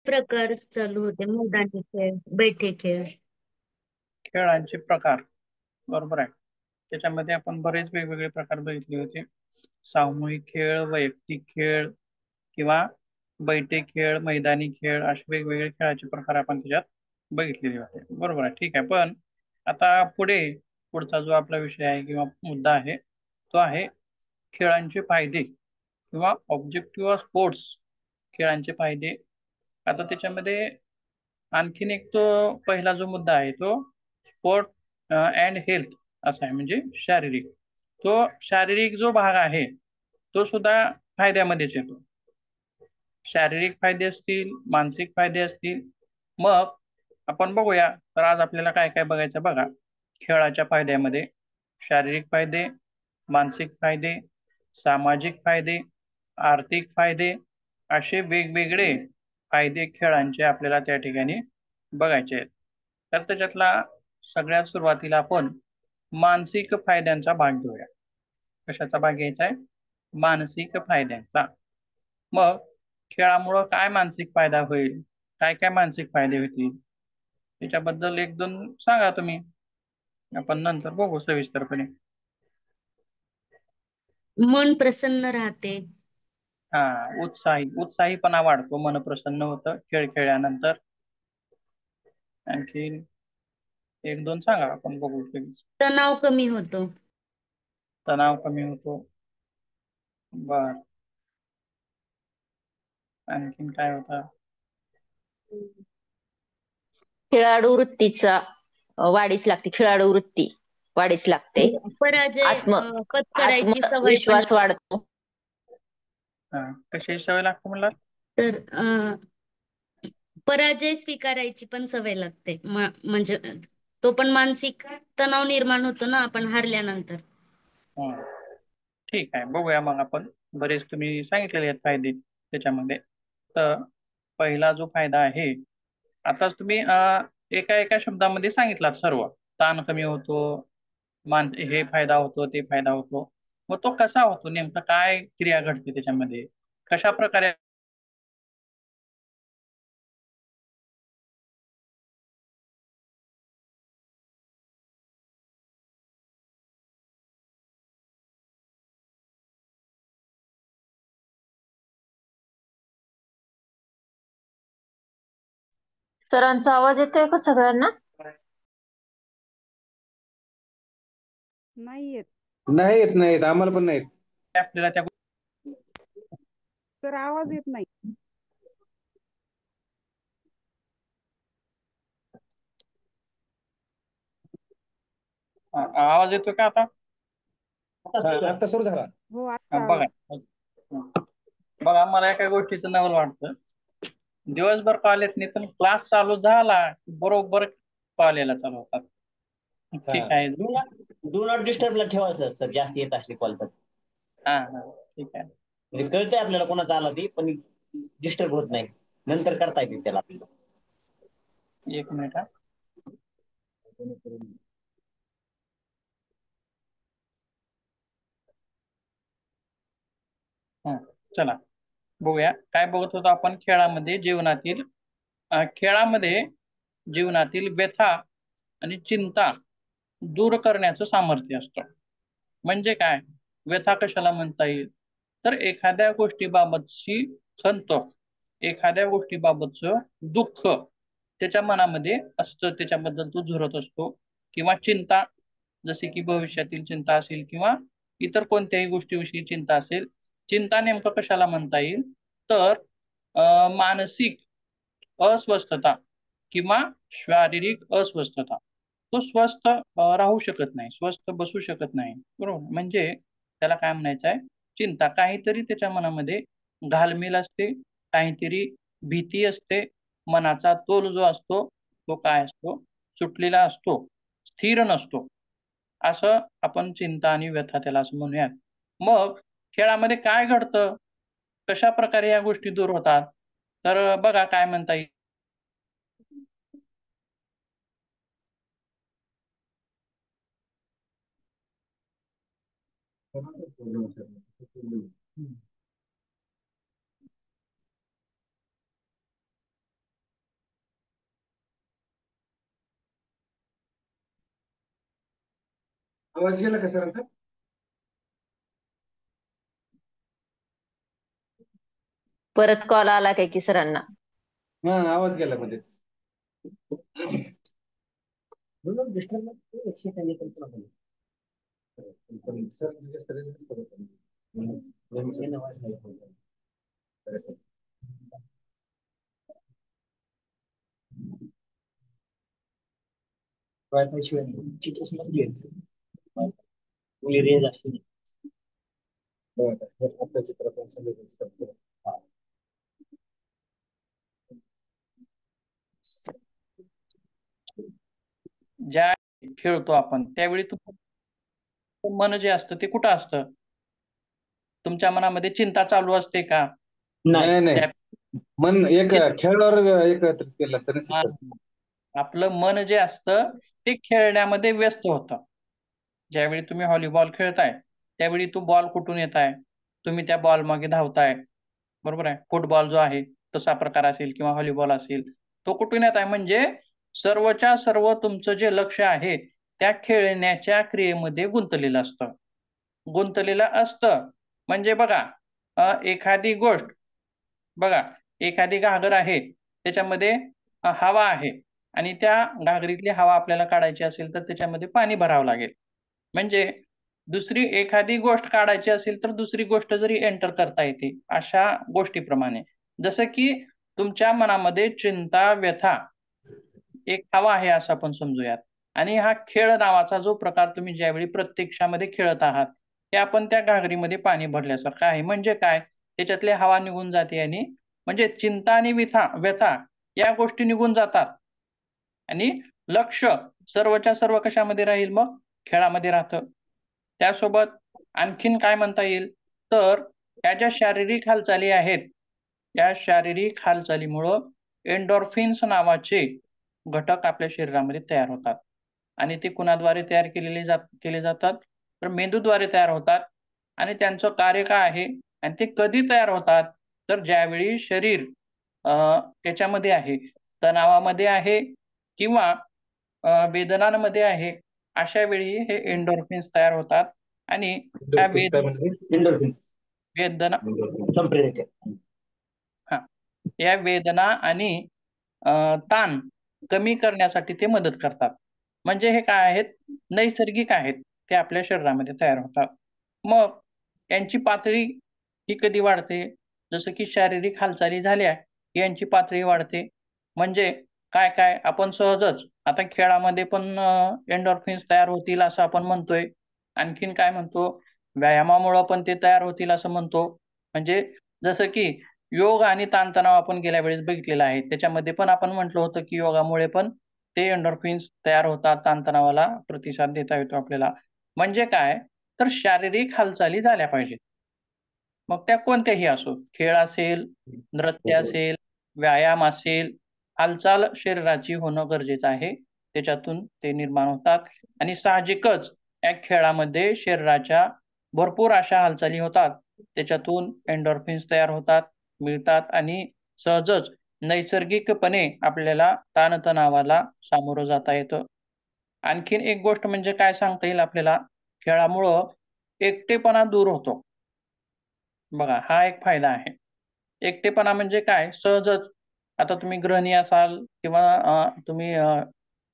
प्रकार चालू होते, मैदानी खेळ, बैठे खेळ. खेळांचे प्रकार, बरोबर आहे. त्याच्यामध्ये आपण बरेच वेगवेगळे प्रकार बघितले होते. सामूहिक खेळ, वैयक्तिक खेळ किंवा बैठे खेळ, मैदानी खेळ असे वेगवेगळे खेळाचे प्रकार आपण त्याच्यात बघितलेले होते. बरोबर आहे, ठीक आहे. पण आता पुढचा जो आपला विषय आहे किंवा मुद्दा आहे तो आहे खेळांचे फायदे किंवा ऑब्जेक्टिव्ह ऑफ स्पोर्ट्स, खेळांचे फायदे. आता त्याच्यामध्ये आणखीन एक तो पहिला जो मुद्दा आहे तो स्पोर्ट अँड हेल्थ असा आहे, म्हणजे शारीरिक. तो शारीरिक जो भाग आहे तो सुद्धा फायद्यामध्येच येतो. शारीरिक फायदे असतील, मानसिक फायदे असतील. मग आपण बघूया, तर आज आपल्याला काय काय बघायचं बघा. खेळाच्या फायद्यामध्ये शारीरिक फायदे, मानसिक फायदे, सामाजिक फायदे, आर्थिक फायदे असे वेगवेगळे फायदे खेळांचे आपल्याला त्या ठिकाणी बघायचे आहेत. तर त्याच्यातला सगळ्यात सुरुवातीला आपण मानसिक फायद्यांचा भाग घेऊया. कशाचा भाग घ्यायचा आहे? मानसिक फायद्यांचा. मग खेळामुळं काय मानसिक फायदा होईल, काय काय मानसिक फायदे होतील, त्याच्याबद्दल एक दोन सांगा तुम्ही, आपण नंतर बघू सविस्तरपणे. मन प्रसन्न राहते. हा, उत्साहीपणा वाढतो, मन प्रसन्न होतं खेळ खेळल्यानंतर. आणखी एक दोन सांगा, आपण बघू लगेच. तणाव कमी होतो. तणाव कमी होतो. बर, आणखीन काय होतं? खेळाडू वृत्तीचा वाढीस लागते. खेळाडू वृत्ती वाढीस लागते. पराजय आत्म पत्करायची सवय पण आत्मविश्वास वाढतो. हा, कशाची सवय लागते म्हणला? तर पराजय स्वीकारायची पण सवय लागते. म्हणजे तो पण मानसिक तणाव निर्माण होतो ना आपण हारल्यानंतर. ठीक आहे, बघूया मग आपण. बरेच तुम्ही सांगितलेले आहेत फायदे त्याच्यामध्ये. तर पहिला जो फायदा आहे, आताच तुम्ही एका एका शब्दामध्ये सांगितलात सर्व. ताण कमी होतो, हे फायदा होतो, ते फायदा होतो. मग तो कसा होतो, नेमका काय क्रिया घडते त्याच्यामध्ये, कशा प्रकारे? सरांचा आवाज येतोय का सगळ्यांना? नाही येत. नाही येत, नाही येत, आम्हाला पण नाही येत. आपल्याला त्या सर आवाज येत नाही. आवाज येतो का आता? आता सुरू झाला. हो आता आला. बघा बघा, मला एका गोष्टीचं नवल वाटतं. दिवसभर कॉल येत नाही, पण क्लास चालू झाला बरोबर कॉल यायला चालू होतात. ठीक आहे. डू नॉट डिस्टर्बला ठेवायचं सर, जास्त येत असले कॉल तर. हा हा, ठीक आहे. म्हणजे कळतंय आपल्याला कोणाचा आला ती, पण डिस्टर्ब होत नाही, नंतर करता येते त्याला आपल्याला. एक मिनिट हा. चला बघूया काय बघत होतो आपण. खेळामध्ये जीवनातील व्यथा आणि चिंता दूर करण्याचं सामर्थ्य असतं. म्हणजे काय, व्यथा कशाला म्हणता येईल, तर एखाद्या गोष्टीबाबतची खंत, एखाद्या गोष्टीबाबतचं दुःख त्याच्या मनामध्ये असतं, त्याच्याबद्दल तो झुरत असतो. किंवा चिंता, जसे की भविष्यातील चिंता असेल किंवा इतर कोणत्याही गोष्टीविषयी चिंता असेल. चिंता नेमकं कशाला म्हणता येईल, तर मानसिक अस्वस्थता किंवा शारीरिक अस्वस्थता. तो स्वस्थ राहू शकत नाही, स्वस्थ बसू शकत नाही, बरोबर. म्हणजे त्याला काय म्हणायचं आहे, चिंता. काहीतरी त्याच्या मनामध्ये घालमेल असते, काहीतरी भीती असते. मनाचा तोल जो असतो तो काय असतो, सुटलेला असतो, स्थिर नसतो. असं आपण चिंता आणि व्यथा त्याला असं म्हणूयात. मग खेळामध्ये काय घडतं, कशा प्रकारे या गोष्टी दूर होतात, तर बघा काय म्हणता येईल. आवाज गेला का सरांचा? परत कॉल आला काय की सरांना? हा आवाज गेला मध्येच. सरांचा जास्त response करत नाही. वायफाय शिवाय रेंज असते. आपल्या चित्रात संवेदनशील करतो. ज्या खेळतो आपण त्यावेळी तुमचं मन जे असतं ते कुठं असतं? तुमच्या मनामध्ये चिंता चालू असते का? नाही नाही, त्या- मन एक चित- खेळावर एकत्रित केलं असतं ना हा. चित्र. आपलं मन जे असतं ते खेळण्यामध्ये व्यस्त होतं. ज्यावेळी तुम्ही व्हॉलीबॉल खेळताय त्यावेळी तो बॉल कुठून येत आहे, तुम्ही त्या बॉल मागे धावताय, बरोबर आहे. फुटबॉल जो आहे तसा प्रकार असेल किंवा व्हॉलीबॉल असेल, तो कुठून येत आहे म्हणजे सर्वच्या सर्व तुमचं जे लक्ष आहे त्या खेळण्याच्या क्रियेमध्ये गुंतलेलं असतं. म्हणजे बघा, एखादी गोष्ट बघा, एखादी घागर आहे त्याच्यामध्ये हवा आहे आणि त्या घागरीतली हवा आपल्याला काढायची असेल तर त्याच्यामध्ये पाणी भरावं लागेल. म्हणजे दुसरी एखादी गोष्ट काढायची असेल तर दुसरी गोष्ट जरी एंटर करता येते, अशा गोष्टीप्रमाणे जसं की तुमच्या मनामध्ये चिंता, व्यथा एक हवा आहे असं आपण समजूयात. आणि हा खेळ नावाचा जो प्रकार तुम्ही ज्यावेळी प्रत्यक्षामध्ये खेळत आहात ते आपण त्या घागरीमध्ये पाणी भरल्यासारखं आहे. म्हणजे काय, त्याच्यातली हवा निघून जाते आणि म्हणजे चिंता आणि व्यथा या गोष्टी निघून जातात आणि लक्ष सर्वच्या सर्व कशामध्ये राहील, मग खेळामध्ये राहतं. त्यासोबत आणखीन काय म्हणता येईल तर या ज्या शारीरिक हालचाली आहेत या शारीरिक हालचालीमुळं एंडॉर्फिन्स नावाचे घटक आपल्या शरीरामध्ये तयार होतात आणि ते कुणाद्वारे तयार केले जातात तर मेंदूद्वारे तयार होतात. आणि त्यांचं कार्य काय आहे आणि ते कधी तयार होतात तर ज्यावेळी शरीर त्याच्यामध्ये आहे, तणावामध्ये आहे किंवा वेदनांमध्ये आहे, अशा वेळी हे एंडोर्फिन्स तयार होतात आणि ह्या काय म्हणजे वेदना टेम्परेचर. हा या वेदना आणि ताण कमी करण्यासाठी ते मदत करतात. म्हणजे हे काय आहेत, नैसर्गिक आहेत, ते आपल्या शरीरामध्ये तयार होतात. मग यांची पातळी ही कधी वाढते, जसं की शारीरिक हालचाली झाल्या की यांची पातळी वाढते. म्हणजे काय काय आपण सहजच आता खेळामध्ये पण एंडॉर्फिन्स तयार होतील असं आपण म्हणतोय. आणखीन काय म्हणतो, व्यायामामुळे पण ते तयार होतील असं म्हणतो. म्हणजे जसं की योग आणि ताणतणाव आपण गेल्या वेळेस बघितलेला आहे, त्याच्यामध्ये पण आपण म्हटलं होतं की योगामुळे पण ते एंडोर्फिन्स तयार होतात, ताणतणावाला प्रतिसाद देता येतो आपल्याला. म्हणजे काय तर शारीरिक हालचाली झाल्या पाहिजेत, मग त्या कोणत्याही असो, खेळ असेल, नृत्य असेल, व्यायाम असेल, हालचाल शरीराची होणं गरजेचं आहे. त्याच्यातून ते निर्माण होतात आणि साहजिकच या खेळामध्ये शरीराच्या भरपूर अशा हालचाली होतात, त्याच्यातून एंडोर्फिन्स तयार होतात, मिळतात आणि सहजच नैसर्गिकपणे आपल्याला ताणतणावाला सामोरं जाता येतं. आणखीन एक गोष्ट म्हणजे काय सांगता येईल आपल्याला, खेळामुळं एकटेपणा दूर होतो. बघा, हा एक फायदा आहे. एकटेपणा म्हणजे काय, सहजच आता तुम्ही गृहिणी असाल किंवा तुम्ही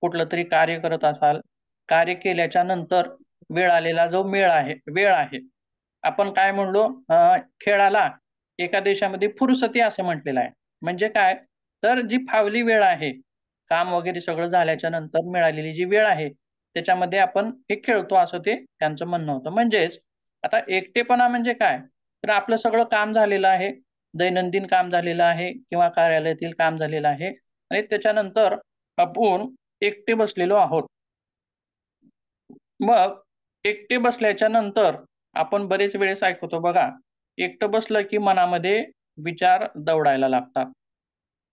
कुठलं तरी कार्य करत असाल, कार्य केल्याच्या नंतर वेळ आहे, आपण काय म्हणलो, खेळाला एका देशामध्ये फुरसती असं म्हटलेलं आहे. म्हणजे काय तर जी फावली वेळ आहे, काम वगैरे सगळं झाल्याच्या नंतर मिळालेली जी वेळ आहे त्याच्यामध्ये आपण हे खेळतो असं ते त्यांचं म्हणणं होतं. म्हणजेच आता एकटेपणा म्हणजे काय तर आपलं सगळं काम झालेलं आहे, दैनंदिन काम झालेलं आहे किंवा कार्यालयातील काम झालेलं आहे आणि त्याच्यानंतर आपण एकटे बसलेलो आहोत. मग एकटे बसल्याच्या नंतर आपण बरेच वेळेस ऐकतो बघा, एकटं बसलं की मनामध्ये विचार दौडायला लागतात,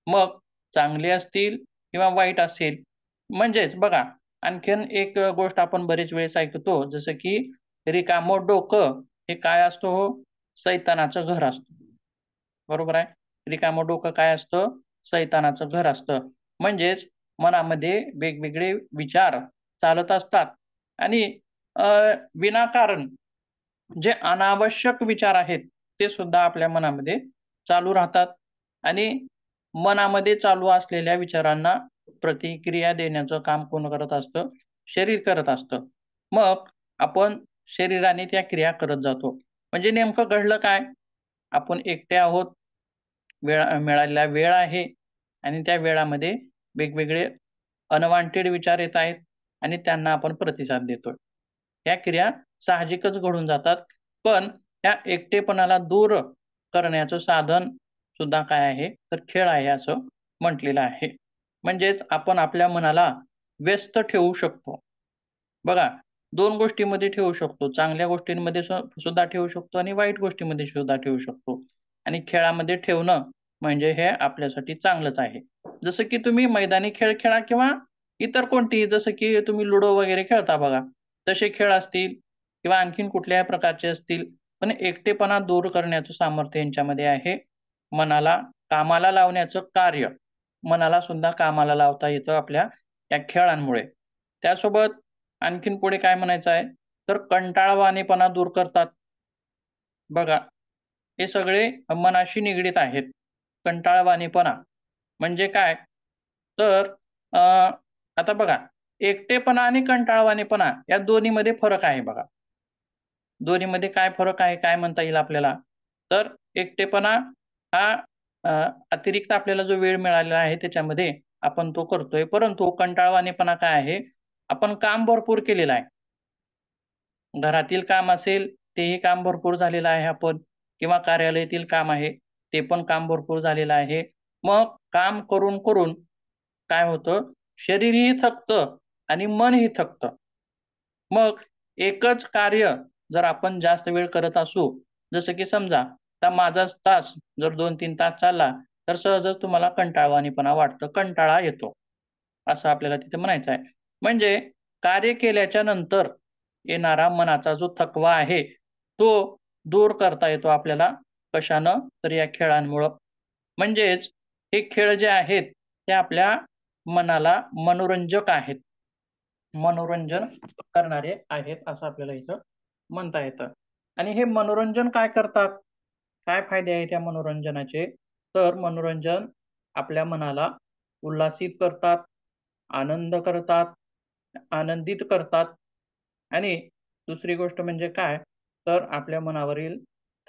मग चांगले असतील किंवा वाईट असेल. म्हणजेच बघा, आणखीन एक गोष्ट आपण बरेच वेळेस ऐकतो, जसं की रिकामं डोकं हे काय असतो, सैतानाचं घर असतं. बरोबर आहे, रिकामं डोकं काय असतं, सैतानाचं घर असतं. म्हणजेच मनामध्ये वेगवेगळे विचार चालत असतात आणि विनाकारण जे अनावश्यक विचार आहेत ते सुद्धा आपल्या मनामध्ये चालू राहतात आणि मनामध्ये चालू असलेल्या विचारांना प्रतिक्रिया देण्याचं काम कोण करत असतं? शरीर करत असतं. मग आपण शरीराने त्या क्रिया करत जातो. म्हणजे नेमकं घडलं काय? आपण एकटे आहोत, मिळालेला वेळ आहे आणि त्या वेळामध्ये वेगवेगळे अनवॉन्टेड विचार येत आहेत आणि त्यांना आपण प्रतिसाद देतोय. ह्या क्रिया साहजिकच घडून जातात. पण त्या एकटेपणाला दूर करण्याचं साधन सुद्धा काय आहे? तर खेळ आहे असं म्हटलेलं आहे. म्हणजेच आपण आपल्या मनाला व्यस्त ठेवू शकतो. बघा, 2 गोष्टींमध्ये ठेवू शकतो. चांगल्या गोष्टींमध्ये सुद्धा ठेवू शकतो आणि वाईट गोष्टींमध्ये सुद्धा ठेवू शकतो. आणि खेळामध्ये ठेवणं म्हणजे हे आपल्यासाठी चांगलंच आहे. जसं की तुम्ही मैदानी खेळ खेळा किंवा इतर कोणतीही, जसं की तुम्ही लुडो वगैरे खेळता बघा. तसे खेळ असतील किंवा आणखीन कुठल्याही प्रकारचे असतील. पण एकटेपणा दूर करण्याचं सामर्थ्य यांच्यामध्ये आहे. मनाला कामाला लावण्याचं कार्य मनाला सुद्धा कामाला लावता येतं आपल्या या खेळांमुळे. त्यासोबत आणखीन पुढे काय म्हणायचं आहे? तर कंटाळवाणेपणा दूर करतात. बघा, हे सगळे मनाशी निगडीत आहेत. कंटाळवाणेपणा म्हणजे काय? तर आता बघा, एकटेपणा आणि कंटाळवाणेपणा या दोन्हीमध्ये फरक आहे बघा. दोन्हीमध्ये काय फरक आहे? काय म्हणता येईल आपल्याला? तर एकटेपणा हा अतिरिक्त आपल्याला जो वेळ मिळालेला आहे त्याच्यामध्ये आपण तो करतोय. परंतु कंटाळवाणेपणा काय आहे? आपण काम भरपूर केलेलं आहे. घरातील काम असेल, तेही काम भरपूर झालेलं आहे आपण किंवा कार्यालयातील काम आहे, ते पण काम भरपूर झालेलं आहे. मग काम करून काय होतं? शरीरही थकतं आणि मनही थकतं. मग एकच कार्य जर आपण जास्त वेळ करत असू, जसं की समजा आता माझाच तास जर 2-3 तास चालला, तर सहजच तुम्हाला कंटाळवाणेपणा वाटतं, कंटाळा येतो. असं आपल्याला तिथे म्हणायचं आहे. म्हणजे कार्य केल्याच्या नंतर येणारा मनाचा जो थकवा आहे, तो दूर करता येतो आपल्याला. कशानं? तर या खेळांमुळं. म्हणजेच हे खेळ जे आहेत, ते आपल्या मनाला मनोरंजक आहेत. मनोरंजन करणारे आहेत असं आपल्याला इथं म्हणता येतं. आणि हे मनोरंजन काय करतात? काय फायदे आहेत या मनोरंजनाचे? तर मनोरंजन आपल्या मनाला उल्हासित करतात, आनंद करतात, आनंदित करतात आणि दुसरी गोष्ट म्हणजे काय? तर आपल्या मनावरील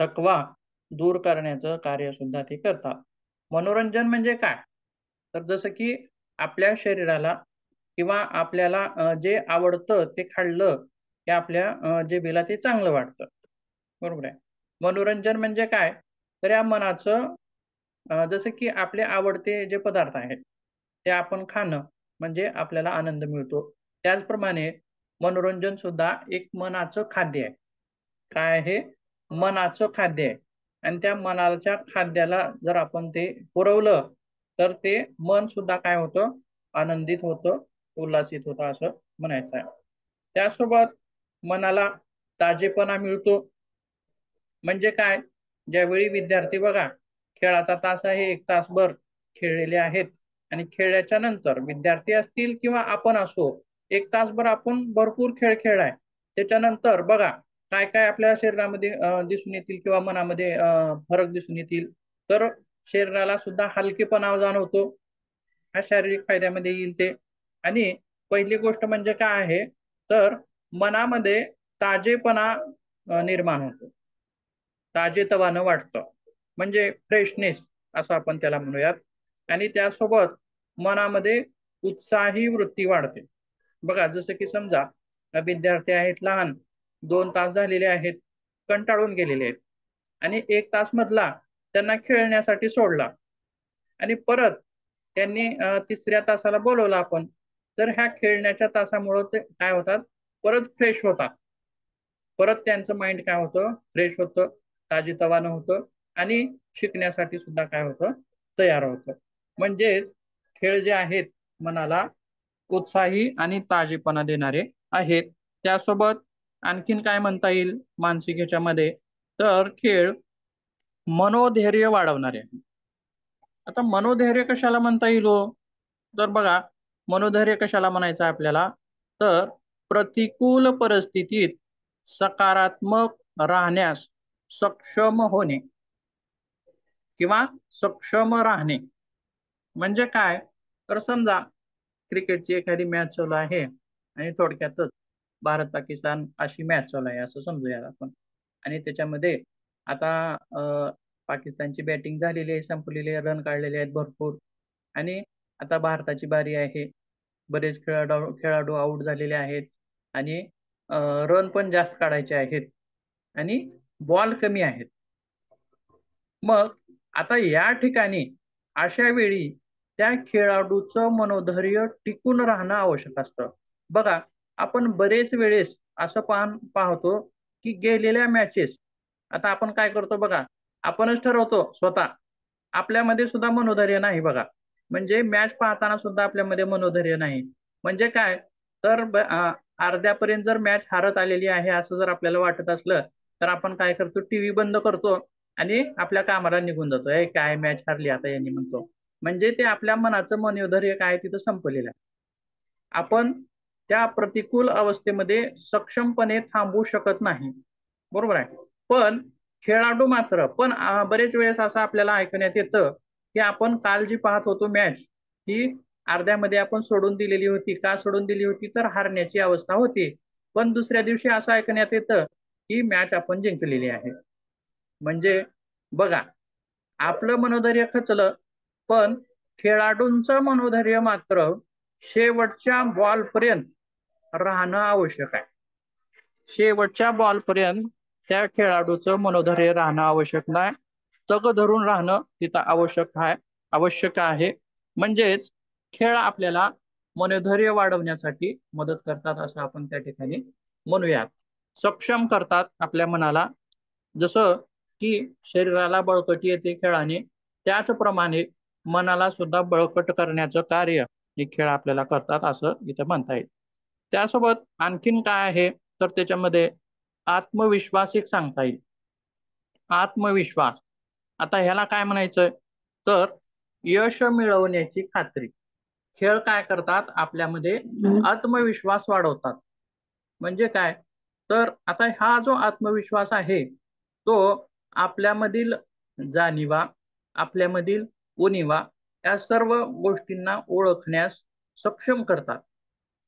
थकवा दूर करण्याचं कार्य सुद्धा ते करतात. मनोरंजन म्हणजे काय? तर जसं की आपल्या शरीराला किंवा आपल्याला जे आवडतं ते खाल्लं, की आपल्या जिभेला ते चांगलं वाटतं. बरोबर आहे. मनोरंजन म्हणजे काय? तर या मनाचं जसं की आपले आवडते जे पदार्थ आहेत, ते आपण खाणं म्हणजे आपल्याला आनंद मिळतो. त्याचप्रमाणे मनोरंजन सुद्धा एक मनाचं खाद्य आहे. काय आहे? मनाचं खाद्य आहे. आणि त्या मनाच्या खाद्याला जर आपण ते पुरवलं, तर ते मन सुद्धा काय होतं? आनंदित होतं, उल्हासित होतं असं म्हणायचं आहे. त्यासोबत मनाला ताजेपणा मिळतो. म्हणजे काय? ज्यावेळी विद्यार्थी बघा, खेळाचा तास आहे, 1 तासभर खेळलेले आहेत आणि खेळल्याच्या नंतर विद्यार्थी असतील किंवा आपण असो, 1 तासभर आपण भरपूर खेळ खेळलाय. त्याच्यानंतर बघा, काय-काय आपल्या शरीरामध्ये दिसून येतील किंवा मनामध्ये फरक दिसून येतील. तर शरीराला सुद्धा हलकेपणा जाणवतो. हा शारीरिक फायद्यामध्ये येईल ते. आणि पहिली गोष्ट म्हणजे काय आहे? तर मनामध्ये ताजेपणा निर्माण होतो. ताजेतवानं वाटतं. म्हणजे फ्रेशनेस असं आपण त्याला म्हणूयात. आणि त्यासोबत मनामध्ये उत्साही वृत्ती वाढते. बघा, जसं की समजा विद्यार्थी आहेत लहान, 2 तास झालेले आहेत, कंटाळून गेलेले आहेत आणि 1 तास मधला त्यांना खेळण्यासाठी सोडला आणि परत त्यांनी 3ऱ्या तासाला बोलवलं आपण. तर ह्या खेळण्याच्या तासामुळं ते काय होतात? परत फ्रेश होतात. परत त्यांचं माइंड काय होतं? फ्रेश होतं, ताजेतवानं होतं आणि शिकण्यासाठी सुद्धा काय होतं? तयार होतं. म्हणजेच खेळ जे आहेत मनाला उत्साही आणि ताजेपणा देणारे आहेत. त्यासोबत आणखीन काय म्हणता येईल मानसिक ह्याच्यामध्ये? तर खेळ मनोधैर्य वाढवणारे आहे. आता मनोधैर्य कशाला म्हणता येईल हो? तर बघा, मनोधैर्य कशाला म्हणायचं आहे आपल्याला? तर प्रतिकूल परिस्थितीत सकारात्मक राहण्यास सक्षम होणे किंवा सक्षम राहणे. म्हणजे काय, तर समजा क्रिकेटची एखादी मॅच चालू आहे आणि थोडक्यातच भारत पाकिस्तान अशी मॅच चालू आहे असं समजूया आपण. आणि त्याच्यामध्ये आता पाकिस्तानची बॅटिंग झालेली आहे, संपलेली आहे, रन काढलेले आहेत भरपूर. आणि आता भारताची बारी आहे. बरेच खेळाडू आउट झालेले आहेत आणि रन पण जास्त काढायचे आहेत आणि बॉल कमी आहेत. मग आता या ठिकाणी अशा वेळी त्या खेळाडूचं मनोधैर्य टिकून राहणं आवश्यक असतं. बघा, आपण बरेच वेळेस असं पाहतो की गेलेल्या मॅचेस, आता आपण काय करतो बघा, आपणच ठरवतो स्वतः, आपल्यामध्ये सुद्धा मनोधैर्य नाही बघा. म्हणजे मॅच पाहताना सुद्धा आपल्यामध्ये मनोधैर्य नाही. म्हणजे काय, तर अर्ध्यापर्यंत जर मॅच हारत आलेली आहे असं जर आपल्याला वाटत असलं तर आपण काय करतो, टीव्ही बंद करतो आणि आपल्या कामाला निघून जातो. काय मॅच हारली आता यांनी म्हणतो. म्हणजे ते आपल्या मनाचं मनोधैर्य काय तिथं संपलेलं आहे. आपण त्या प्रतिकूल अवस्थेमध्ये सक्षमपणे थांबू शकत नाही, बरोबर आहे. पण खेळाडू मात्र बरेच वेळेस असं आपल्याला ऐकण्यात येतं की आपण काल जी पाहत होतो मॅच, ती अर्ध्यामध्ये आपण सोडून दिलेली होती. का सोडून दिली होती, तर हारण्याची अवस्था होती. पण दुसऱ्या दिवशी असं ऐकण्यात येतं की मॅच आपण जिंकलेली आहे. म्हणजे बघा, आपलं मनोधैर्य खचलं, पण खेळाडूंचं मनोधैर्य मात्र शेवटच्या बॉल पर्यंत राहणं आवश्यक आहे. शेवटच्या बॉल पर्यंत त्या खेळाडूचं मनोधैर्य राहणं आवश्यक नाही, तग धरून राहणं तिथं आवश्यक आहे. म्हणजेच खेळ आपल्याला मनोधैर्य वाढवण्यासाठी मदत करतात असं आपण त्या ठिकाणी म्हणूयात. सक्षम करतात आपल्या मनाला. जसं की शरीराला बळकटी येते खेळाने, त्याचप्रमाणे मनाला सुद्धा बळकट करण्याचं कार्य हे खेळ आपल्याला करतात असं इथं म्हणता येईल. त्यासोबत आणखीन काय आहे, तर त्याच्यामध्ये आत्मविश्वास एक सांगता येईल. आत्मविश्वास, आता ह्याला काय म्हणायचं, तर यश मिळवण्याची खात्री. खेळ काय करतात, आपल्यामध्ये आत्मविश्वास वाढवतात. म्हणजे काय, तर आता हा जो आत्मविश्वास आहे तो आपल्यामधील जाणीवा, आपल्यामधील उणीवा या सर्व गोष्टींना ओळखण्यास सक्षम करतात.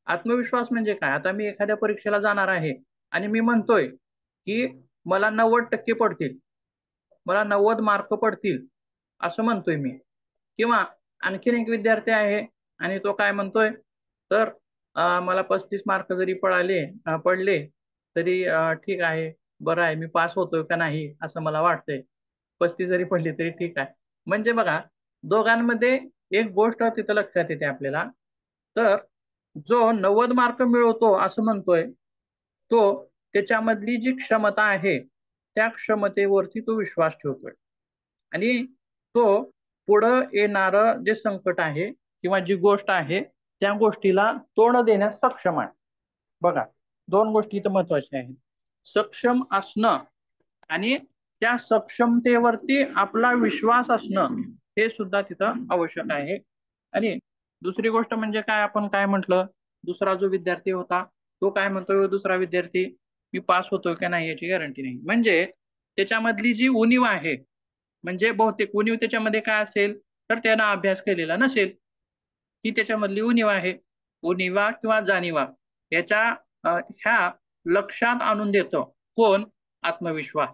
आत्मविश्वास म्हणजे काय, आता मी एखाद्या परीक्षेला जाणार आहे आणि मी म्हणतोय की मला 90% पडतील, मला 90 मार्क पडतील असं म्हणतोय मी. किंवा आणखीन एक विद्यार्थी आहे आणि तो काय म्हणतोय, तर मला 35 मार्क जरी पडले तरी ठीक आहे, बरं आहे, मी पास होतोय का नाही असं मला वाटतंय. 35 जरी पडली तरी ठीक आहे. म्हणजे बघा, दोघांमध्ये एक गोष्ट तिथं लक्षात येते आपल्याला, तर जो 90 मार्क मिळवतो असं म्हणतोय, तो त्याच्यामधली जी क्षमता आहे त्या क्षमतेवरती तो विश्वास ठेवतोय आणि तो पुढं येणारं जे संकट आहे किंवा जी गोष्ट आहे त्या गोष्टीला तोंड देण्यास सक्षम आहे. बघा, दोन गोष्टी इथं महत्वाच्या आहेत. सक्षम असणं आणि त्या सक्षमतेवरती आपला विश्वास असणं हे सुद्धा तिथं आवश्यक आहे. आणि दुसरी गोष्ट म्हणजे काय, आपण काय म्हटलं, दुसरा जो विद्यार्थी होता तो काय म्हणतोय, दुसरा विद्यार्थी मी पास होतोय का नाही याची गॅरंटी नाही. म्हणजे त्याच्यामधली जी उणीव आहे, म्हणजे बहुतेक उणीव त्याच्यामध्ये काय असेल, तर त्यानं अभ्यास केलेला नसेल, ही त्याच्यामधली उणीव आहे. उणीवा किंवा जाणीवा याच्या ह्या लक्षात आणून देतो कोण, आत्मविश्वास.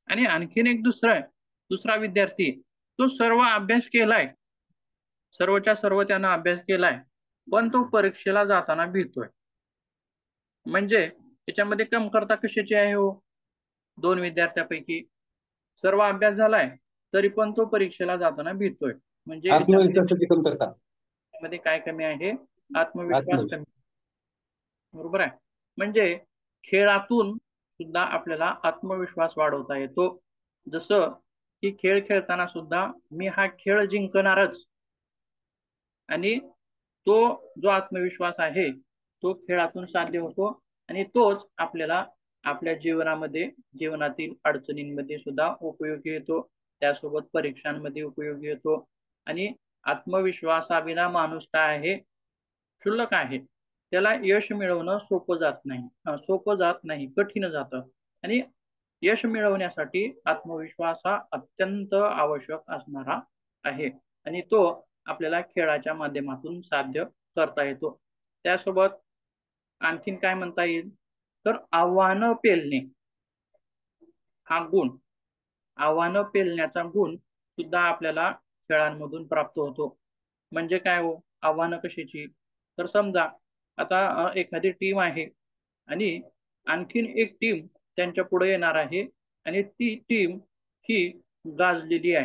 आणि आणखीन एक दुसरा विद्यार्थी, तो सर्व अभ्यास केलाय, सर्वच्या सर्व त्यानं अभ्यास केलाय, पण तो परीक्षेला जाताना भीतोय. म्हणजे त्याच्यामध्ये कमतरता कशाची आहे हो, दोन विद्यार्थ्यापैकी सर्व अभ्यास झालाय तरी पण तो परीक्षेला जाताना भीतोय. म्हणजे आत्मविश्वासाची कमतरता, मध्ये काय कमी आहे, आत्मविश्वास कमी, बरोबर आहे. म्हणजे खेळातून सुद्धा आपल्याला आत्मविश्वास वाढवता येतो. जसं की खेळ खेळताना सुद्धा मी हा खेळ जिंकणारच, आणि तो जो आत्मविश्वास आहे तो खेळातून साध्य होतो आणि तोच आपल्याला आपल्या जीवनातील अडचणींमध्ये सुद्धा उपयोगी येतो, त्यासोबत परीक्षांमध्ये उपयोगी येतो. आणि आत्मविश्वासाविना माणूस काय आहे, क्षुल्लक आहे. त्याला यश मिळवणं सोपं जात नाही, कठीण जातं. आणि यश मिळवण्यासाठी आत्मविश्वास हा अत्यंत आवश्यक असणारा आहे आणि तो आपल्याला खेळाच्या माध्यमातून साध्य करता येतो. त्यासोबत आणखीन काय म्हणता येईल तर आव्हानं पेलणे हा गुण, आव्हानं पेलण्याचा गुण सुद्धा आपल्याला खेळांमधून प्राप्त होतो. म्हणजे काय हो, आव्हानं कशाची? तर समजा आता एखादी टीम आहे आणि आणखीन एक टीम त्यांच्या पुढे येणार आहे आणि ती टीम ही गाजलेली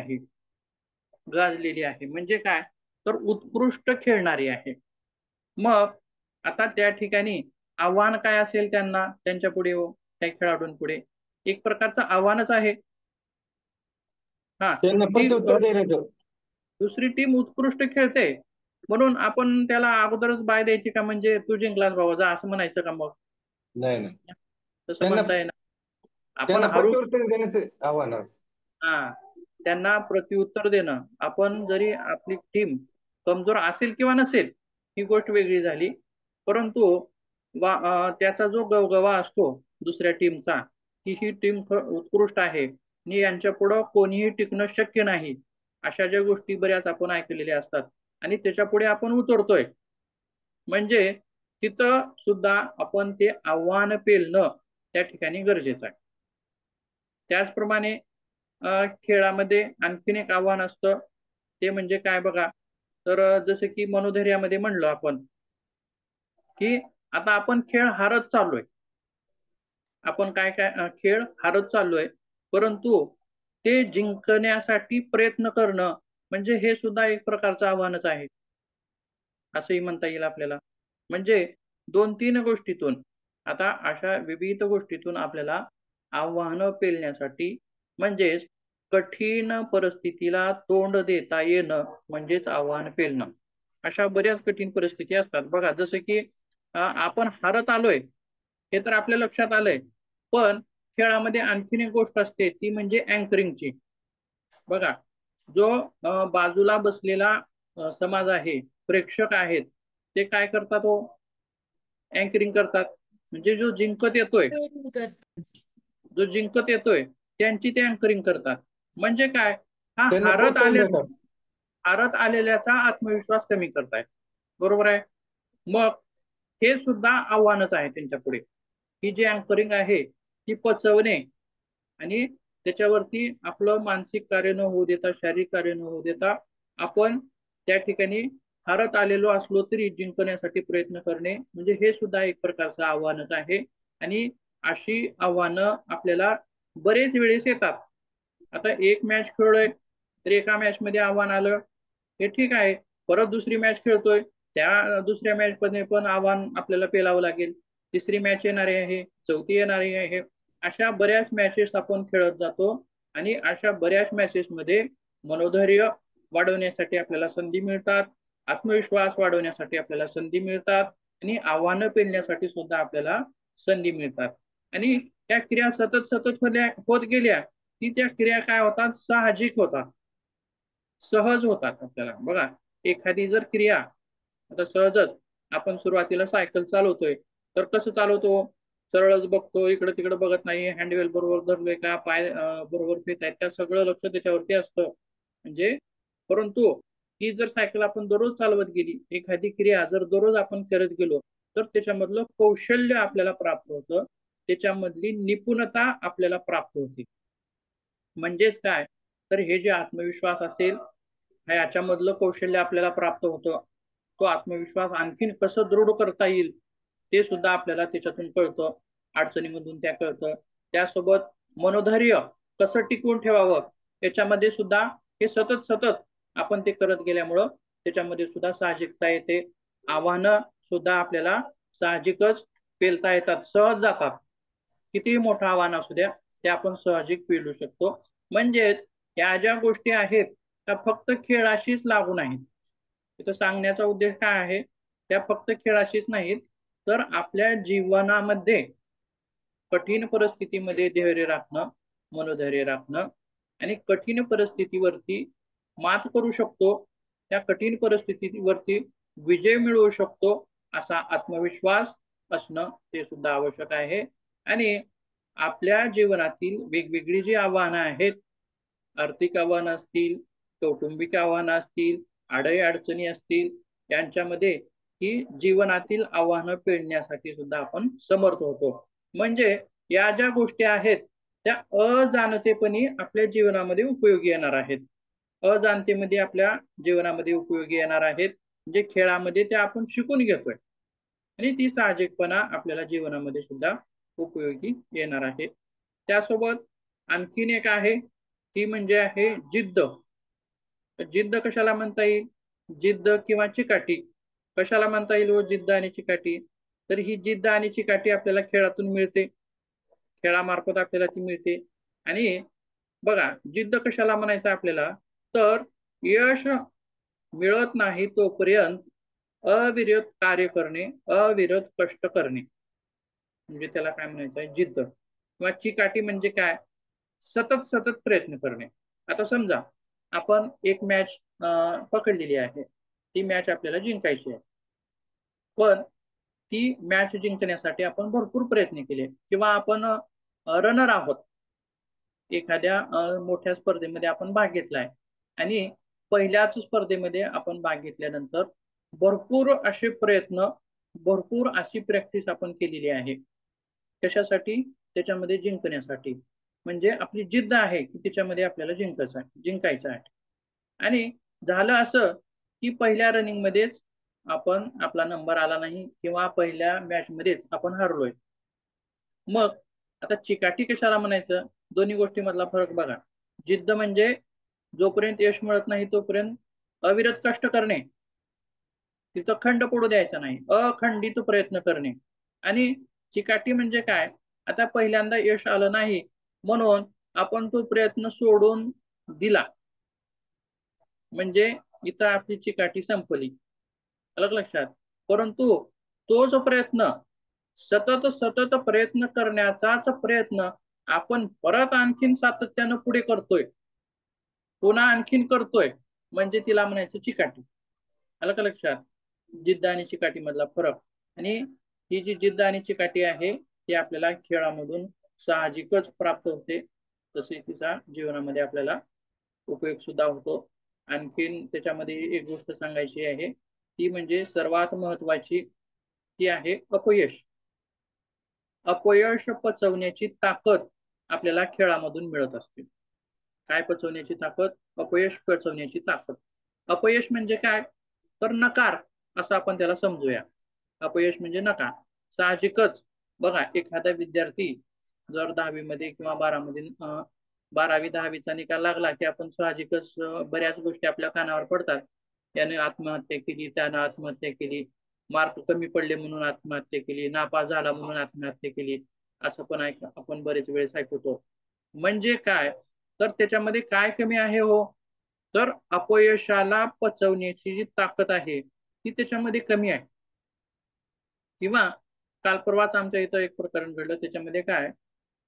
आहे. म्हणजे काय तर उत्कृष्ट खेळणारी आहे. मग आता त्या ठिकाणी आव्हान काय असेल त्यांना, त्यांच्या पुढे त्या खेळाडूंपुढे एक प्रकारचं आव्हानच आहे. हा, त्यांना प्रत्युत्तर द्यायचं. दुसरी टीम उत्कृष्ट खेळते म्हणून आपण त्याला अगोदरच बाय द्यायची का, म्हणजे तू जिंकलास बाबा जा असं म्हणायचं का? मग नाही, तसं त्यांना म्हणता येणार. आपण त्यांना हरू प्रत्युत्तर देण्याचं आव्हान आहे. हा, त्यांना प्रत्युत्तर देणं. आपण जरी आपली टीम कमजोर असेल किंवा नसेल ही गोष्ट वेगळी झाली, परंतु त्याचा जो गवगवा असतो दुसऱ्या टीमचा की ही टीम उत्कृष्ट आहे आणि यांच्या पुढं कोणीही टिकणं शक्य नाही, अशा ज्या गोष्टी बऱ्याच आपण ऐकलेल्या असतात आणि त्याच्या पुढे आपण उतरतोय, म्हणजे तिथं सुद्धा आपण ते आव्हान पेलणं त्या ठिकाणी गरजेचं आहे. त्याचप्रमाणे खेळामध्ये आणखीन एक आव्हान असतं ते म्हणजे काय बघा, तर जसं की मनोधैर्यामध्ये म्हणलं आपण की आता आपण खेळ हारत चाललोय, आपण काय खेळ हारत चाललोय, परंतु ते जिंकण्यासाठी प्रयत्न करणं म्हणजे हे सुद्धा एक प्रकारचं आव्हानच आहे असंही म्हणता येईल आपल्याला. म्हणजे 2-3 गोष्टीतून, आता अशा विविध गोष्टीतून आपल्याला आव्हानं पेलण्यासाठी म्हणजेच कठीण परिस्थितीला तोंड देता येणं म्हणजेच आव्हान पेलणं. अशा बऱ्याच कठीण परिस्थिती असतात बघा, जसं की आपण हारत आलोय हे तर आपल्या लक्षात आलंय, पण खेळामध्ये आणखीन एक गोष्ट असते ती म्हणजे अँकरिंगची. बघा, जो बाजूला बसलेला समाज आहे, प्रेक्षक आहेत, ते काय करतात हो, अँकरिंग करतात. म्हणजे जो जिंकत येतोय त्यांची ते अँकरिंग करतात. म्हणजे काय, हा त्यांना प्रोत्साहन देतात. हारत आलेल्याचा आत्मविश्वास कमी करतायत. बरोबर आहे. मग हे सुद्धा आव्हानच आहे त्यांच्या पुढे. ही जी अँकरिंग आहे ती पचवणे आणि त्याच्यावरती आपलं मानसिक कार्य न होऊ देता, शारीरिक कार्य न होऊ देता आपण त्या ठिकाणी हारत आलेलो असलो तरी जिंकण्यासाठी प्रयत्न करणे, म्हणजे हे सुद्धा एक प्रकारचं आव्हानच आहे. आणि अशी आव्हानं आपल्याला बरेच वेळेस येतात. आता एक मॅच खेळलोय तर एका मॅच मध्ये आव्हान आलं, हे ठीक आहे. परत दुसरी मॅच खेळतोय, त्या दुसऱ्या मॅच मध्ये पण आव्हान आपल्याला पेलावं लागेल. तिसरी मॅच येणारी आहे, चौथी येणारी आहे. अशा बऱ्याच मॅचेस आपण खेळत जातो आणि अशा बऱ्याच मॅचेस मध्ये मनोधैर्य वाढवण्यासाठी आपल्याला संधी मिळतात, आत्मविश्वास वाढवण्यासाठी आपल्याला संधी मिळतात आणि आव्हानं पेलण्यासाठी सुद्धा आपल्याला संधी मिळतात. आणि त्या क्रिया सतत होत गेल्या की त्या क्रिया काय होतात, साहजिक होतात, सहज होतात आपल्याला. बघा, एखादी जर क्रिया आता सहजच आपण सुरुवातीला सायकल चालवतोय तर कसं चालवतो, सरळच बघतो, इकडे तिकडे बघत नाही, हँडवेल बरोबर धरलोय का, पाय बरोबर फिट आहेत त्या, सगळं लक्ष त्याच्यावरती असतं. म्हणजे परंतु ही जर सायकल आपण दररोज चालवत गेली, एखादी क्रिया जर दररोज आपण करत गेलो तर त्याच्यामधलं कौशल्य आपल्याला प्राप्त होतं, त्याच्यामधली निपुणता आपल्याला प्राप्त होते. म्हणजेच काय तर हे जे आत्मविश्वास असेल याच्यामधलं कौशल्य आपल्याला प्राप्त होतं. तो आत्मविश्वास आणखीन कसं दृढ करता येईल ते सुद्धा आपल्याला त्याच्यातून कळतं, अडचणीमधून त्या कळतं. त्यासोबत मनोधैर्य कसं टिकवून ठेवावं याच्यामध्ये सुद्धा हे सतत आपण ते करत गेल्यामुळं त्याच्यामध्ये सुद्धा साहजिकता येते. आव्हानं सुद्धा आपल्याला साहजिकच पेलता येतात, सहज जातात. कितीही मोठं आव्हान असू द्या ते आपण सहजिक पेलू शकतो. म्हणजेच या ज्या गोष्टी आहेत त्या फक्त खेळाशीच लागू नाहीत. इथं सांगण्याचा उद्देश काय आहे, त्या फक्त खेळाशीच नाहीत तर आपल्या जीवनामध्ये कठीण परिस्थितीमध्ये धैर्य राखणं, मनोधैर्य राखणं आणि कठीण परिस्थितीवरती मात करू शकतो, त्या कठीण परिस्थितीवरती विजय मिळवू शकतो असा आत्मविश्वास असणं ते सुद्धा आवश्यक आहे. आणि आपल्या जीवनातील वेगवेगळी जी आव्हानं आहेत, आर्थिक आव्हानं असतील, कौटुंबिक आव्हानं असतील, अडचणी असतील, यांच्यामध्ये ही जीवनातील आव्हानं पेलण्यासाठी सुद्धा आपण समर्थ होतो. म्हणजे या ज्या गोष्टी आहेत त्या अजाणतेपणी आपल्या जीवनामध्ये उपयोगी येणार आहेत. अजाणतेमध्ये आपल्या जीवनामध्ये उपयोगी येणार आहेत. म्हणजे खेळामध्ये त्या आपण शिकून घेतोय आणि ती साहजिकपणा आपल्याला जीवनामध्ये सुद्धा उपयोगी येणार आहे. त्यासोबत आणखीन एक आहे, ती म्हणजे आहे जिद्द. जिद्द कशाला म्हणता येईल? जिद्द किंवा चिकाटी कशाला म्हणता येईल व जिद्द आणि चिकाटी? तर ही जिद्द आणि चिकाटी आपल्याला खेळातून मिळते, खेळामार्फत आपल्याला ती मिळते. आणि बघा, जिद्द कशाला म्हणायचं आपल्याला? तर यश मिळत नाही तोपर्यंत अविरत कार्य करणे, अविरत कष्ट करणे, म्हणजे त्याला काय म्हणायचं आहे? जिद्द. किंवा चिकाटी म्हणजे काय? सतत सतत प्रयत्न करणे. आता समजा आपण एक मॅच पकडलेली आहे, ती मॅच आपल्याला जिंकायची आहे, पण ती मॅच जिंकण्यासाठी आपण भरपूर प्रयत्न केले, किंवा आपण रनर आहोत, एखाद्या मोठ्या स्पर्धेमध्ये आपण भाग घेतलाय आणि पहिल्याच स्पर्धेमध्ये आपण भाग घेतल्यानंतर भरपूर असे प्रयत्न, भरपूर अशी प्रॅक्टिस आपण केलेली आहे. कशासाठी? त्याच्यामध्ये जिंकण्यासाठी. म्हणजे आपली जिद्द आहे की त्याच्यामध्ये आपल्याला जिंकायचं आहे. आणि झालं असं की पहिल्या रनिंग मध्येच आपण, आपला नंबर आला नाही, किंवा पहिल्या मॅच मध्येच आपण हारलोय. मग आता चिकाटी कशाला म्हणायचं? दोन्ही गोष्टी मधला फरक बघा. जिद्द म्हणजे जोपर्यंत यश मिळत नाही तोपर्यंत अविरत कष्ट करणे, तिथं खंड पडू द्यायचा नाही, अखंडित प्रयत्न करणे. आणि चिकाटी म्हणजे काय? आता पहिल्यांदा यश आलं नाही म्हणून आपण तो प्रयत्न सोडून दिला, म्हणजे इथं आपली चिकाटी संपली. अलग लक्षात. परंतु तोच प्रयत्न, सतत सतत प्रयत्न करण्याचाच प्रयत्न आपण परत आणखीन सातत्यानं पुढे करतोय, पुन्हा आणखीन करतोय, म्हणजे तिला म्हणायचं चिकाटी. आलं का लक्षात? जिद्द आणि चिकाटी मधला फरक. आणि ही जी जिद्द आणि चिकाटी आहे ती आपल्याला खेळामधून साहजिकच प्राप्त होते, तसे तिचा जीवनामध्ये आपल्याला उपयोग सुद्धा होतो. आणखीन त्याच्यामध्ये एक गोष्ट सांगायची आहे, ती म्हणजे सर्वात महत्वाची, ती आहे अपयश. अपयश पचवण्याची ताकद आपल्याला खेळामधून मिळत असते. काय पचवण्याची ताकद? अपयश पचवण्याची ताकद. अपयश म्हणजे काय? तर नकार, असं आपण त्याला समजूया. अपयश म्हणजे नकार. साहजिकच बघा, एखादा विद्यार्थी जर 10वी मध्ये किंवा 12वी 10वीचा निकाल लागला की आपण साहजिकच बऱ्याच गोष्टी आपल्या कानावर पडतात. याने आत्महत्या केली, त्यानं आत्महत्या केली, मार्क कमी पडले म्हणून आत्महत्या केली, नापास झाला म्हणून आत्महत्या केली, असं पण आपण बरेच वेळेस ऐकतो. म्हणजे काय? तर त्याच्यामध्ये काय कमी आहे हो? तर अपयशाला पचवण्याची जी ताकद आहे ती त्याच्यामध्ये कमी आहे. किंवा काल परवाच आमच्या इथं एक प्रकरण घडलं, त्याच्यामध्ये काय,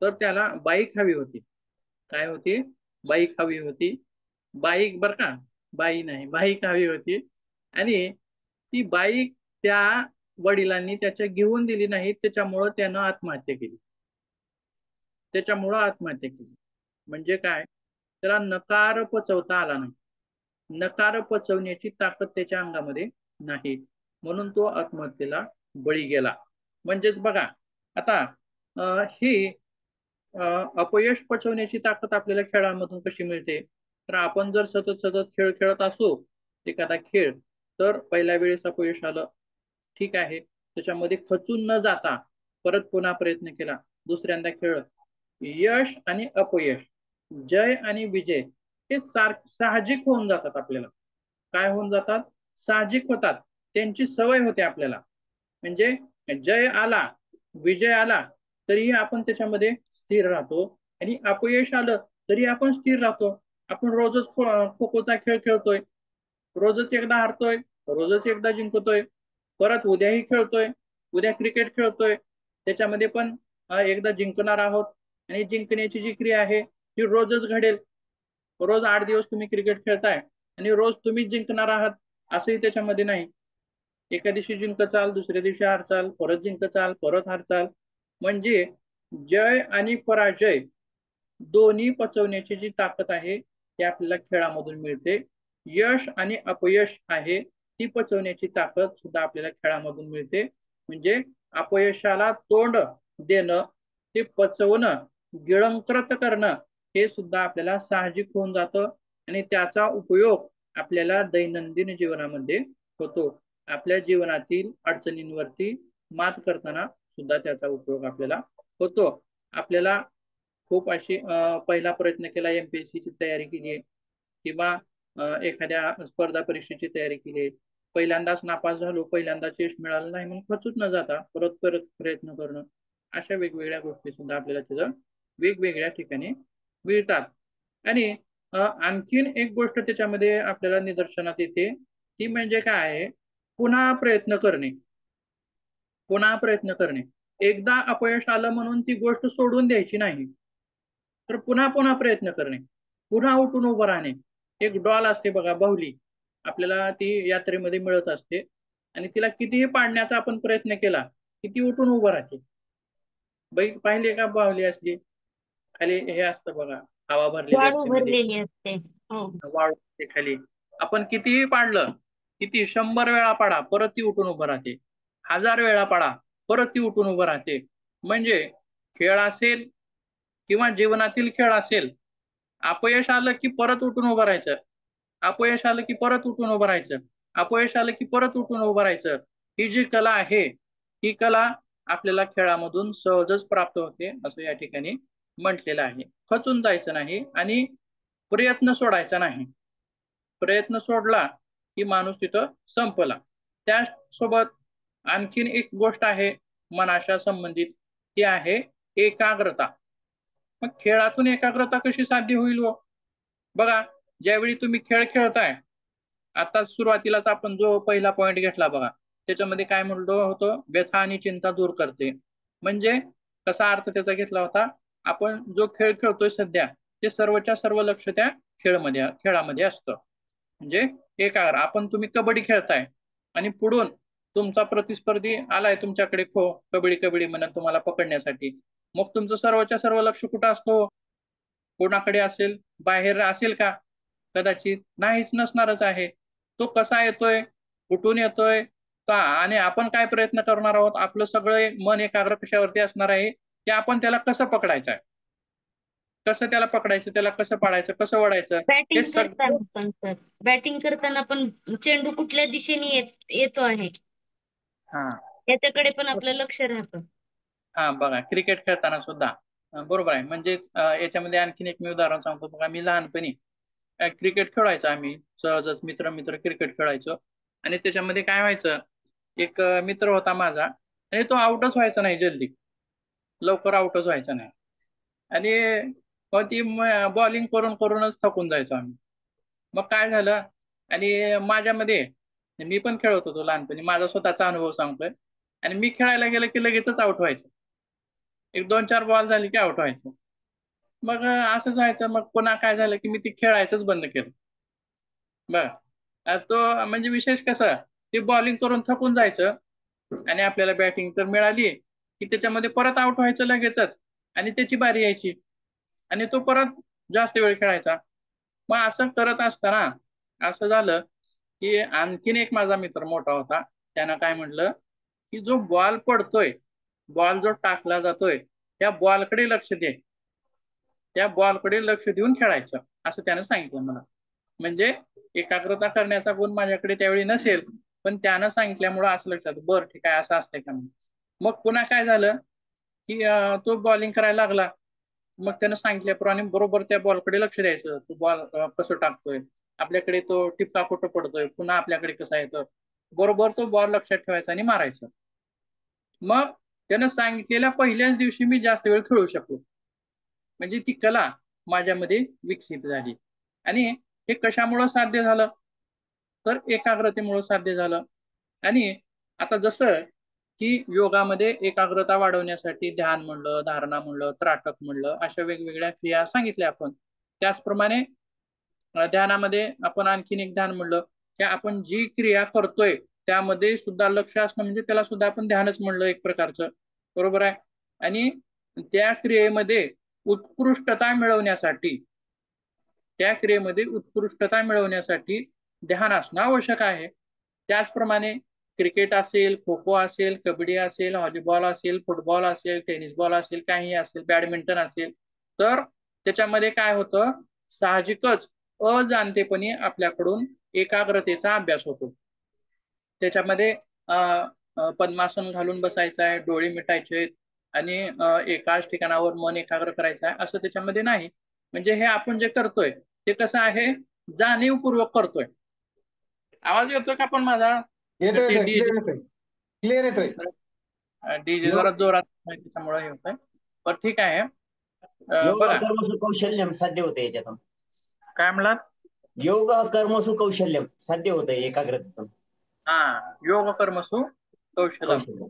तर त्याला बाईक हवी होती. काय होती? बाईक हवी होती. बाईक बर का, बाई नाही, बाईक हवी होती. आणि ती बाईक त्या वडिलांनी त्याच्या घेऊन दिली नाही, त्याच्यामुळं त्यानं आत्महत्या केली. म्हणजे काय? त्याला नकार पचवता आला नाही, नकार पचवण्याची ताकद त्याच्या अंगामध्ये नाही, म्हणून तो आत्महत्येला बळी गेला. म्हणजेच बघा, आता ही अपयश पचवण्याची ताकद आपल्याला खेळामधून कशी मिळते? तर आपण जर सतत सतत खेळ खेळत असू एखादा खेळ, तर पहिल्या वेळेस अपयश आलं, ठीक आहे, त्याच्यामध्ये खचून न जाता परत पुन्हा प्रयत्न केला, दुसऱ्यांदा खेळ, यश आणि अपयश, जय आणि विजय हे साहजिक होऊन जातात आपल्याला. काय होऊन जातात? साहजिक होतात, त्यांची सवय होते आपल्याला. म्हणजे जय आला, विजय आला तरीही आपण त्याच्यामध्ये स्थिर राहतो, आणि अपयश आलं तरी आपण स्थिर राहतो. आपण रोजच खो खोचा खेळ खेळतोय, रोजच एकदा हारतोय, रोजच एकदा जिंकतोय, परत उद्याही खेळतोय, उद्या क्रिकेट खेळतोय, त्याच्यामध्ये पण एकदा जिंकणार आहोत. आणि जिंकण्याची जी क्रिया आहे ती रोजच घडेल. रोज 8 दिवस तुम्ही क्रिकेट खेळताय आणि रोज तुम्ही जिंकणार आहात असंही त्याच्यामध्ये नाही. एका दिवशी जिंक चाल, दुसऱ्या दिवशी हार चाल, परत जिंक चाल, परत हार चाल. म्हणजे जय आणि पराजय दोन्ही पचवण्याची जी ताकद आहे ती आपल्याला खेळामधून मिळते. यश आणि अपयश आहे ती पचवण्याची ताकद सुद्धा आपल्याला खेळामधून मिळते. म्हणजे अपयशाला तोंड देणं, ते पचवणं, गिळंकृत करणं हे सुद्धा आपल्याला साहजिक होऊन जातं आणि त्याचा उपयोग आपल्याला दैनंदिन जीवनामध्ये होतो. आपल्या जीवनातील अडचणींवरती मात करताना सुद्धा त्याचा उपयोग आपल्याला होतो. आपल्याला खूप अशी पहिला प्रयत्न केला MPSC ची तयारी केली किंवा एखाद्या स्पर्धा परीक्षेची तयारी केली, पहिल्यांदाच नापास झालो, पहिल्यांदाच यश मिळालं नाही म्हणून खचून न जाता परत परत प्रयत्न करणं, अशा वेगवेगळ्या गोष्टी सुद्धा आपल्याला तिथं वेगवेगळ्या ठिकाणी मिळतात. आणि आणखीन एक गोष्ट त्याच्यामध्ये आपल्याला निदर्शनात येते ती म्हणजे काय आहे, पुन्हा प्रयत्न करणे. पुन्हा प्रयत्न करणे. एकदा अपयश आलं म्हणून ती गोष्ट सोडून द्यायची नाही, तर पुन्हा पुन्हा प्रयत्न करणे, पुन्हा उठून उभं राहणे. एक डॉल असते बघा, बाहुली, आपल्याला ती यात्रेमध्ये मिळत असते आणि तिला कितीही पाडण्याचा आपण प्रयत्न केला किती उठून उभं राहते. पाहिली का बाहुली असली, खाली हे असतं बघा, हवा भरलेली वाळू असते मध्ये, भरलेली असते. हो. वाळू असते खाली. आपण कितीही पाडलं, किती 100 वेळा पाडा परत ती उठून उभं राहते, 1000 वेळा पाडा परत ती उठून उभं राहते. म्हणजे खेळ असेल किंवा जीवनातील खेळ असेल, अपयश आलं की परत उठून उभं राहायचं, अपयश आलं की परत उठून उभं राहायचं, अपयश आलं की परत उठून उभं राहायचं. ही जी कला आहे, ही कला आपल्याला खेळामधून सहजच प्राप्त होते असं या ठिकाणी म्हटलेलं आहे. खचून जायचं नाही आणि प्रयत्न सोडायचा नाही. प्रयत्न सोडला की माणूस तिथं संपला. त्यासोबत आणखीन एक गोष्ट आहे मनाच्या संबंधित, ती आहे एकाग्रता. मग खेळातून एकाग्रता कशी साध्य होईल हो? बघा, ज्यावेळी तुम्ही खेळ खेळताय, आता सुरुवातीलाच आपण जो पहिला पॉइंट घेतला बघा, त्याच्यामध्ये काय म्हणलो होतो, व्यथा आणि चिंता दूर करते. म्हणजे कसा अर्थ त्याचा घेतला होता, आपण जो खेळ खेळतोय सध्या ते सर्वच्या सर्व लक्ष त्या खेळामध्ये असतं. म्हणजे एकाग्र, आपण तुम्ही कबड्डी खेळताय आणि पुढून तुमचा प्रतिस्पर्धी आलाय तुमच्याकडे कबड्डी कबड्डी म्हणत तुम्हाला पकडण्यासाठी, मग तुमचं सर्वच्या सर्व लक्ष कुठं असतो? कोणाकडे असेल? बाहेर असेल का? कदाचित नाहीच, नसणारच आहे. तो कसा येतोय, कुठून येतोय का, आणि आपण काय प्रयत्न करणार आहोत, आपलं सगळं मन एकाग्र कशावरती असणार आहे की आपण त्याला कसं पकडायचं आहे, कसं त्याला पकडायचं, त्याला कसं पाडायचं, कसं वडायचं, हे बॅटिंग सगळं. करताना पण सर, बॅटिंग करताना पण चेंडू कुठल्या दिशेने येतो आहे हा याच्याकडे पण आपलं लक्ष राहतं. हा, बघा क्रिकेट खेळताना सुद्धा बरोबर आहे. म्हणजे याच्यामध्ये आणखीन एक मी उदाहरण सांगतो बघा. मी लहानपणी क्रिकेट खेळायचो, आम्ही सहजच मित्र मित्र क्रिकेट खेळायचो आणि त्याच्यामध्ये काय व्हायचं, एक मित्र होता माझा आणि तो आउटच व्हायचा नाही, जल्दी लवकर आउटच व्हायचा नाही आणि मग ती बॉलिंग करून करूनच थकून जायचो आम्ही. मग काय झालं, आणि माझ्यामध्ये, मी पण खेळत होतो लहानपणी, माझा स्वतःचा अनुभव सांगतोय, आणि मी खेळायला गेलं की लगेचच आउट व्हायचं, एक 2-4 बॉल झाली की आउट व्हायचं. मग असंच व्हायचं. मग पुन्हा काय झालं की मी ती खेळायचंच बंद केलं. बरं, तो म्हणजे विशेष कसं, ते बॉलिंग करून थकून जायचं आणि आपल्याला बॅटिंग तर मिळाली की त्याच्यामध्ये परत आउट व्हायचं लगेचच आणि त्याची बारी यायची आणि तो परत जास्त वेळ खेळायचा. मग असं करत असताना असं झालं की आणखीन एक माझा मित्र मोठा होता, त्यानं काय म्हटलं की जो बॉल पडतोय, बॉल जो टाकला जातोय, त्या बॉलकडे लक्ष दे, त्या बॉलकडे लक्ष देऊन खेळायचं, असं त्यानं सांगितलं मला. म्हणजे एकाग्रता करण्याचा गुण माझ्याकडे त्यावेळी नसेल, पण त्यानं सांगितल्यामुळं असं लक्षात, बरं ठीक आहे असं असतंय का. मग पुन्हा काय झालं की तो बॉलिंग करायला लागला. मग त्यानं सांगितल्याप्रमाणे बरोबर त्या बॉलकडे लक्ष द्यायचं, तो बॉल कसं टाकतोय, आपल्याकडे तो टिपका कुठं पडतोय, पुन्हा आपल्याकडे कसा येतो, बरोबर तो बॉल लक्षात ठेवायचा आणि मारायचं. मग त्यानं सांगितलेल्या पहिल्याच दिवशी मी जास्त वेळ खेळू शकलो. म्हणजे ती कला माझ्यामध्ये विकसित झाली. आणि हे कशामुळं साध्य झालं, तर एकाग्रतेमुळे साध्य झालं. आणि आता जसं की योगामध्ये एकाग्रता वाढवण्यासाठी ध्यान म्हणलं, धारणा म्हणलं, त्राटक म्हणलं, अशा वेगवेगळ्या क्रिया सांगितल्या आपण. त्याचप्रमाणे ध्यानामध्ये आपण आणखीन एक ध्यान म्हणलं की आपण जी क्रिया करतोय त्यामध्ये सुद्धा लक्ष असणं म्हणजे त्याला सुद्धा आपण ध्यानच म्हणलं एक प्रकारचं, बरोबर आहे. आणि त्या क्रियेमध्ये उत्कृष्टता मिळवण्यासाठी ध्यान असणं आवश्यक आहे. त्याचप्रमाणे क्रिकेट असेल, खो खो असेल, कबड्डी असेल, व्हॉलीबॉल असेल, फुटबॉल असेल, टेनिस बॉल असेल, काही असेल, बॅडमिंटन असेल, तर त्याच्यामध्ये काय होतं, साहजिकच अजाणतेपणी आपल्याकडून एकाग्रतेचा अभ्यास होतो. त्याच्यामध्ये पद्मासन घालून बसायचं आहे, डोळे मिटायचे आणि एकाच ठिकाणावर मन एकाग्र करायचं आहे असं त्याच्यामध्ये नाही. म्हणजे हे आपण जे करतोय ते कसं आहे, जाणीवपूर्वक करतोय. आवाज येतोय का पण माझा? येतोय क्लिअर येतोय. डीजे जरा जोरात त्याच्यामुळे हे होतंय, पण ठीक आहे. योग बघा कर्मसु कौशल्यम साध्य होतं याच्यातून. काय म्हणलात? योग कर्मसु कौशल्यम साध्य होतं एकाग्रतेतून. हा, योग कर्मसु कौशलम.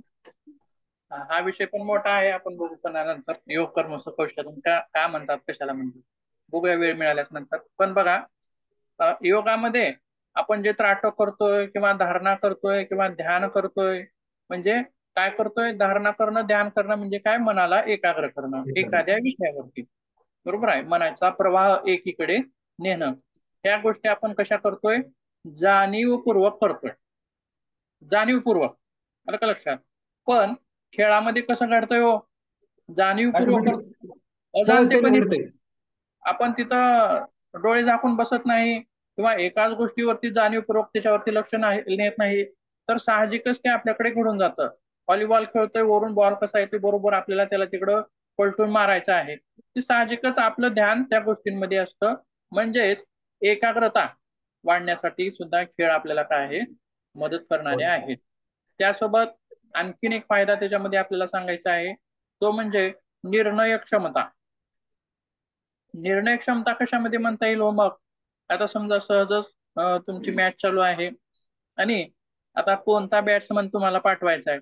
हा विषय पण मोठा आहे, आपण बघू पण नंतर. योग कर्मसु कौशलम का म्हणतात, कशाला म्हणतात, बघूया वेळ मिळाल्यास नंतर. पण बघा, योगामध्ये आपण जे त्राटक करतोय किंवा धारणा करतोय किंवा ध्यान करतोय, म्हणजे काय करतोय, धारणा करणं, ध्यान करणं म्हणजे काय, मनाला एकाग्र करणं एखाद्या विषयावरती, बरोबर आहे. मनाचा प्रवाह एकीकडे नेणं. ह्या गोष्टी आपण कशा करतोय, जाणीवपूर्वक करतोय, जाणीवपूर्वक, आलं का लक्षात. पण खेळामध्ये कसं घडतंय हो, जाणीवपूर्वक करतो, अजाणतेपणी आपण तिथं डोळे झाकून बसत नाही किंवा एकाच गोष्टीवरती जाणीवपूर्वक त्याच्यावरती लक्ष नेत नाही, तर साहजिकच ते आपल्याकडे घडून जातं. व्हॉलीबॉल खेळतोय, वरून बॉल कसा येतो बरोबर आपल्याला त्याला तिकडं पलटून मारायचं आहे, ते साहजिकच आपलं ध्यान त्या गोष्टींमध्ये असतं. म्हणजेच एकाग्रता वाढण्यासाठी सुद्धा खेळ आपल्याला काय आहे, मदत करणारे आहेत. त्यासोबत आणखीन एक फायदा त्याच्यामध्ये आपल्याला सांगायचा आहे, तो म्हणजे निर्णय क्षमता. निर्णय क्षमता कशामध्ये म्हणता येईल हो? मग आता समजा सहजच तुमची मॅच चालू आहे आणि आता कोणता बॅट्समन तुम्हाला पाठवायचा आहे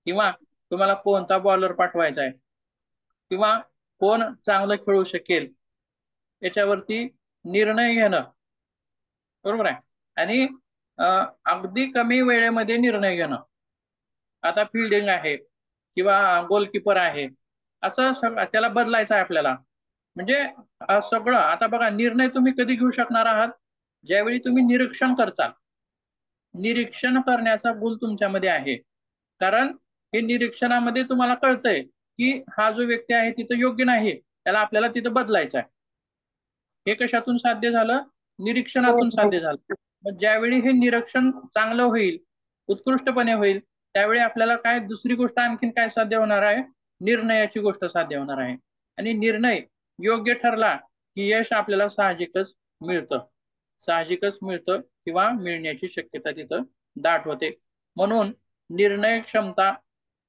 किंवा तुम्हाला कोणता बॉलर पाठवायचा आहे किंवा कोण चांगलं खेळू शकेल याच्यावरती निर्णय घेणं, बरोबर आहे. आणि अगदी कमी वेळेमध्ये निर्णय घेणं. आता फिल्डिंग आहे किंवा गोलकीपर आहे, असं सगळं त्याला बदलायचं आहे आपल्याला. म्हणजे सगळं आता बघा, निर्णय तुम्ही कधी घेऊ शकणार आहात, ज्यावेळी तुम्ही निरीक्षण करता. निरीक्षण करण्याचा गुण तुमच्यामध्ये आहे, कारण हे निरीक्षणामध्ये तुम्हाला कळतंय की हा जो व्यक्ती आहे तिथं योग्य नाही, त्याला आपल्याला तिथं बदलायचं आहे. हे कशातून साध्य झालं, निरीक्षणातून साध्य झालं. मग ज्यावेळी हे निरीक्षण चांगलं होईल, उत्कृष्टपणे होईल, त्यावेळी आपल्याला काय दुसरी गोष्ट आणखीन काय साध्य होणार आहे, निर्णयाची गोष्ट साध्य होणार आहे. आणि निर्णय योग्य ठरला की यश आपल्याला साहजिकच मिळतं किंवा मिळण्याची शक्यता तिथं दाट होते. म्हणून निर्णय क्षमता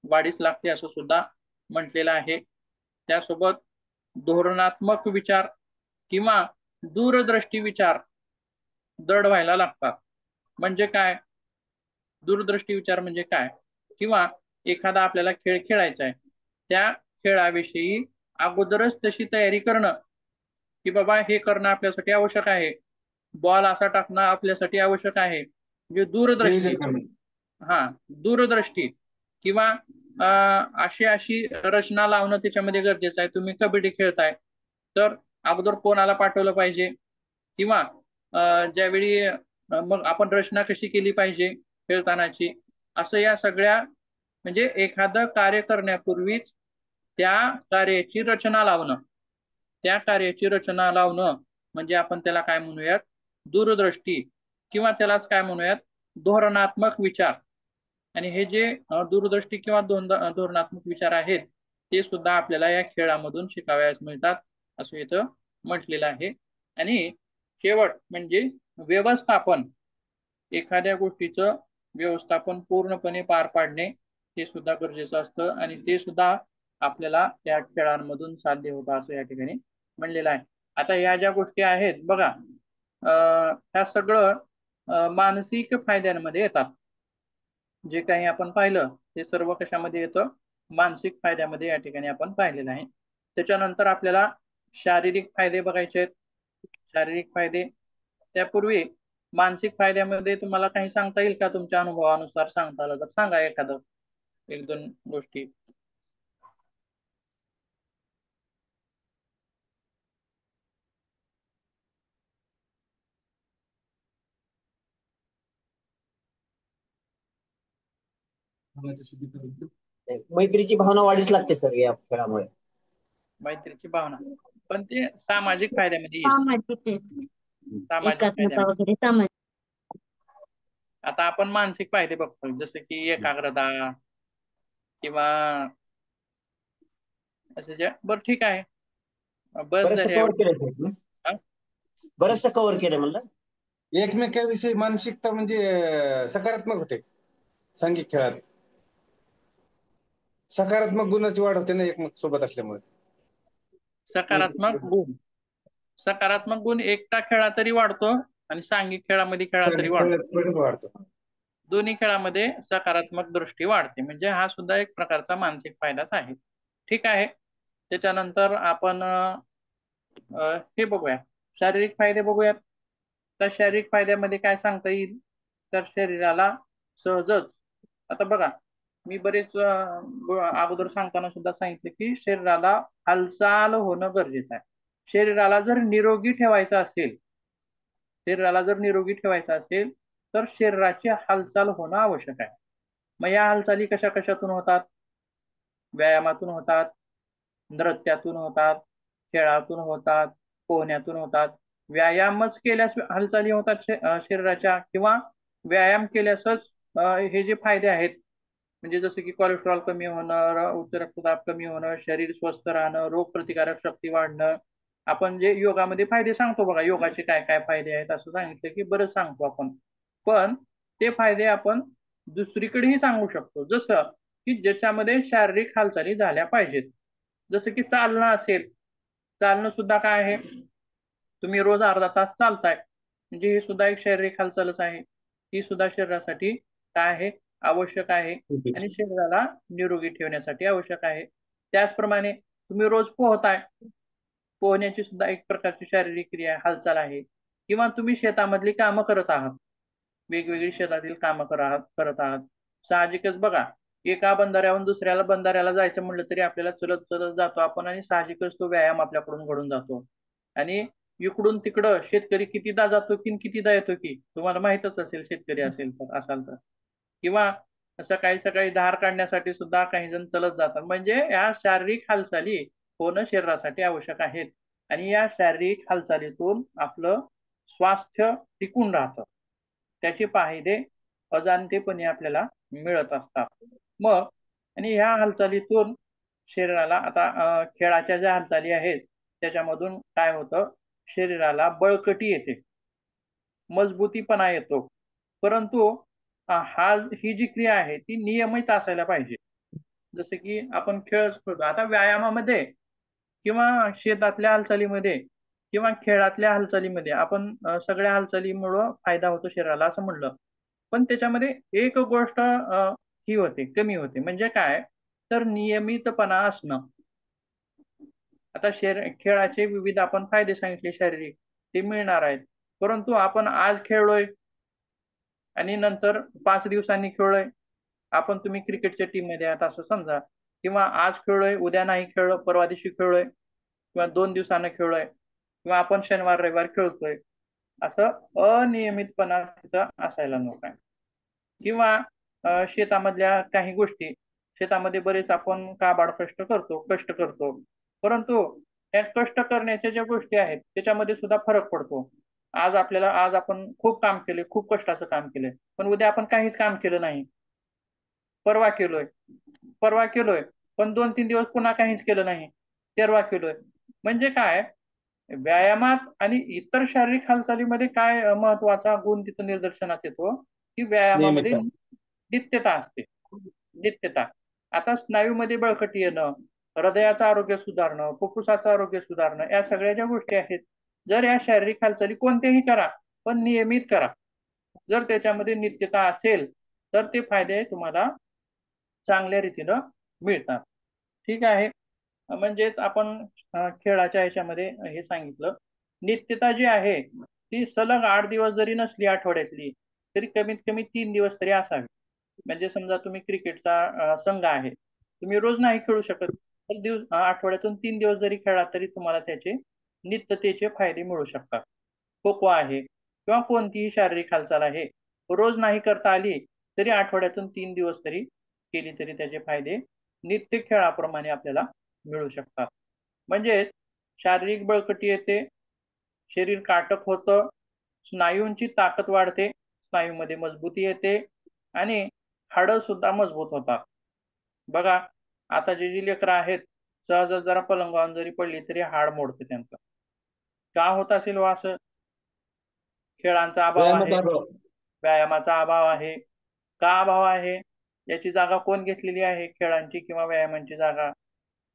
वाढीस लागते असं सुद्धा म्हटलेलं आहे. त्यासोबत धोरणात्मक विचार किंवा दूरदृष्टी विचार दृढ व्हायला लागतात. म्हणजे काय दूरदृष्टी विचार म्हणजे काय, किंवा एखादा आपल्याला खेळ खेळायचा आहे, त्या खेळाविषयी अगोदरच तशी तयारी करणं की बाबा हे करणं आपल्यासाठी आवश्यक आहे, बॉल असा टाकणं आपल्यासाठी आवश्यक आहे. म्हणजे दूरदृष्टी, दूरदृष्टी किंवा अशी रचना लावणं त्याच्यामध्ये गरजेचं आहे. तुम्ही कबड्डी खेळताय तर अगोदर कोणाला पाठवलं पाहिजे किंवा ज्यावेळी मग आपण रचना कशी केली पाहिजे खेळतानाची, असं या सगळ्या म्हणजे एखादं कार्य करण्यापूर्वीच त्या कार्याची रचना लावणं म्हणजे आपण त्याला काय म्हणूयात, दूरदृष्टी किंवा त्यालाच काय म्हणूयात, धोरणात्मक विचार. आणि हे जे दूरदृष्टी किंवा धोरणात्मक विचार आहेत ते सुद्धा आपल्याला या खेळामधून शिकावयास मिळतात असं इथं म्हटलेलं आहे. आणि शेवट म्हणजे व्यवस्थापन, एखाद्या गोष्टीचं व्यवस्थापन पूर्णपणे पार पाडणे हे सुद्धा गरजेचं असतं आणि ते सुद्धा आपल्याला या खेळांमधून साध्य होतं असं या ठिकाणी म्हणलेलं आहे. आता या ज्या गोष्टी आहेत बघा, ह्या सगळं मानसिक फायद्यांमध्ये येतात. जे काही आपण पाहिलं ते सर्व कशामध्ये येतं, मानसिक फायद्यामध्ये या ठिकाणी आपण पाहिलेलं आहे. त्याच्यानंतर आपल्याला शारीरिक फायदे बघायचे आहेत. शारीरिक फायदे त्यापूर्वी मानसिक फायद्यामध्ये तुम्हाला काही सांगता येईल का? तुमच्या अनुभवानुसार सांगता आलं तर सांगा एखादं, एक दोन गोष्टी. मैत्रीची भावना वाढीच लागते सर या खेळामुळे. मैत्रीची भावना, पण ते सामाजिक फायद्यामध्ये येईल. सामाजिक आहे. सामाजिक एकात्मता फायद्यामध्ये. वगैरे सामाजिक. आता आपण मानसिक फायदे बघतोय, जसं की एकाग्रता किंवा असं बरं ठीक आहे. बस बरंचसं झाले कव्हर एवढं. केलं हा? सर, बरंचसं कव्हर केलं म्हणलं. एकमेकाविषयी मानसिकता म्हणजे सकारात्मक होते सांघिक खेळात. सकारात्मक गुणाची वाढ होते ना एकमेक सोबत असल्यामुळे. सकारात्मक गुण एकटा खेळा तरी वाढतो आणि सांघिक खेळामध्ये खेळा तरी वाढतो. वाढतो. दोन्ही खेळामध्ये सकारात्मक दृष्टी वाढते, म्हणजे हा सुद्धा एक प्रकारचा मानसिक फायदाच आहे. ठीक आहे. त्याच्यानंतर आपण हे बघूया, शारीरिक फायदे बघूयात. तर शारीरिक फायद्यामध्ये काय सांगता येईल, तर शरीराला सहजच, आता बघा मी बरेच अगोदर सांगताना सुद्धा सांगितलं की शरीराला हालचाल होणं गरजेचं आहे. शरीराला जर निरोगी ठेवायचं असेल, तर शरीराची हालचाल होणं आवश्यक आहे. मग या हालचाली कशा कशातून होतात? व्यायामातून होतात, नृत्यातून होतात, खेळातून होतात, पोहण्यातून होतात. व्यायामच केल्यास हालचाली होतात शरीराच्या, किंवा व्यायाम केल्यासच हे जे फायदे आहेत, म्हणजे जसं की कोलेस्ट्रॉल कमी होणं, उच्च रक्तदाब कमी होणं, शरीर स्वस्थ राहणं, रोग प्रतिकारक शक्ती वाढणं. आपण जे योगामध्ये फायदे सांगतो बघा, योगाचे काय काय फायदे आहेत असं सांगितलं की बरंच सांगतो आपण, पण ते फायदे आपण दुसरीकडेही सांगू शकतो, जसं की ज्याच्यामध्ये शारीरिक हालचाली झाल्या पाहिजेत. जसं की चालणं असेल, चालणं सुद्धा काय आहे, तुम्ही रोज अर्धा तास चालताय म्हणजे ही सुद्धा एक शारीरिक हालचालच आहे. ही सुद्धा शरीरासाठी काय आहे, आवश्यक आहे आणि शरीराला निरोगी ठेवण्यासाठी आवश्यक आहे. त्याचप्रमाणे तुम्ही रोज पोहताय, पोहण्याची सुद्धा एक प्रकारची शारीरिक क्रिया हालचाल आहे. किंवा तुम्ही शेतामधली कामं करत आहात, वेगवेगळी शेतातील कामं करत आहात. साहजिकच बघा, एका बंधाऱ्याहून दुसऱ्याला बंधाऱ्याला जायचं म्हणलं तरी आपल्याला चलत चलत जातो आपण, आणि साहजिकच तो व्यायाम आपल्याकडून घडून जातो. आणि इकडून तिकडं शेतकरी कितीदा जातो की कितीदा येतो की तुम्हाला माहितच असेल, शेतकरी असाल तर. किंवा सकाळी सकाळी धार काढण्यासाठी सुद्धा काही जण चलत जातात. म्हणजे या शारीरिक हालचाली होणं शरीरासाठी आवश्यक आहेत, आणि या शारीरिक हालचालीतून आपलं स्वास्थ्य टिकून राहतं. त्याचे फायदे अजाणतेपणे आपल्याला मिळत असतात. मग आणि ह्या हालचालीतून शरीराला, आता खेळाच्या ज्या हालचाली आहेत त्याच्यामधून काय होतं, शरीराला बळकटी येते, मजबूतीपणा येतो. परंतु ही जी क्रिया आहे ती नियमित असायला पाहिजे. जसं की आपण खेळ खेळतो, आता व्यायामामध्ये किंवा शेतातल्या हालचालीमध्ये किंवा खेळातल्या हालचालीमध्ये आपण सगळ्या हालचालीमुळं फायदा होतो शरीराला असं म्हणलं, पण त्याच्यामध्ये एक गोष्ट ही होते, कमी होते, म्हणजे काय, तर नियमितपणा असणं. आता खेळाचे विविध आपण फायदे सांगितले शारीरिक, ते मिळणार आहेत, परंतु आपण आज खेळलोय आणि नंतर 5 दिवसांनी खेळलोय, आपण तुम्ही क्रिकेटच्या टीम मध्ये आहात असं समजा, किंवा आज खेळलोय उद्या नाही खेळलो, परवा दिवशी खेळलोय, किंवा 2 दिवसानं खेळलोय, किंवा आपण शनिवार रविवार खेळतोय, असं अनियमितपणा तिथं असायला नको आहे. किंवा शेतामधल्या काही गोष्टी, शेतामध्ये बरेच आपण काबाड कष्ट करतो, परंतु त्या कष्ट करण्याच्या ज्या गोष्टी आहेत त्याच्यामध्ये सुद्धा फरक पडतो. आज आपण खूप काम केले, खूप कष्टाचं काम केलंय, पण उद्या आपण काहीच काम केलं नाही. परवा केलोय पण 2-3 दिवस पुन्हा काहीच केलं नाही, तेरवा केलोय. म्हणजे काय, व्यायामात आणि इतर शारीरिक हालचालीमध्ये काय महत्वाचा गुण तिथं निदर्शनात येतो, की व्यायामामध्ये नियमितता. नित्यता असते. नित्यता. आता स्नायूमध्ये बळकटी येणं, हृदयाचं आरोग्य सुधारणं, फुफ्फुसाचं आरोग्य सुधारणं, या सगळ्या ज्या गोष्टी आहेत, जर या शारीरिक हालचाली कोणत्याही करा पण नियमित करा, जर त्याच्यामध्ये नित्यता असेल तर ते फायदे तुम्हाला चांगल्या रीतीनं मिळतात. ठीक आहे. म्हणजेच आपण खेळाच्या ह्याच्यामध्ये हे सांगितलं, नित्यता जी आहे ती सलग 8 दिवस जरी नसली आठवड्यातली तरी कमीत कमी 3 दिवस तरी असावी. म्हणजे समजा तुम्ही क्रिकेटचा संघ आहे, तुम्ही रोज नाही खेळू शकत, तर आठवड्यातून 3 दिवस जरी खेळला तरी तुम्हाला त्याचे नित्यतेचे फायदे मिळू शकतात. खो खो आहे किंवा कोणतीही शारीरिक हालचाल आहे, रोज नाही करता आली तरी आठवड्यातून 3 दिवस तरी केली तरी त्याचे फायदे नित्य खेळाप्रमाणे आपल्याला मिळू शकतात. म्हणजेच शारीरिक बळकटी येते, शरीर काटक होतं, स्नायूंची ताकद वाढते, स्नायूमध्ये मजबूती येते आणि हाडं सुद्धा मजबूत होतात. बघा, आता जी लेकरं आहेत, सहज जरा पलंगावर जरी पडली तरी हाड मोडते त्यांचं. का होत असेल वा असं? खेळांचा अभाव आहे, व्यायामाचा अभाव. व्यायामाचा अभाव आहे. का अभाव आहे? याची जागा कोण घेतलेली आहे? खेळांची किंवा व्यायामांची जागा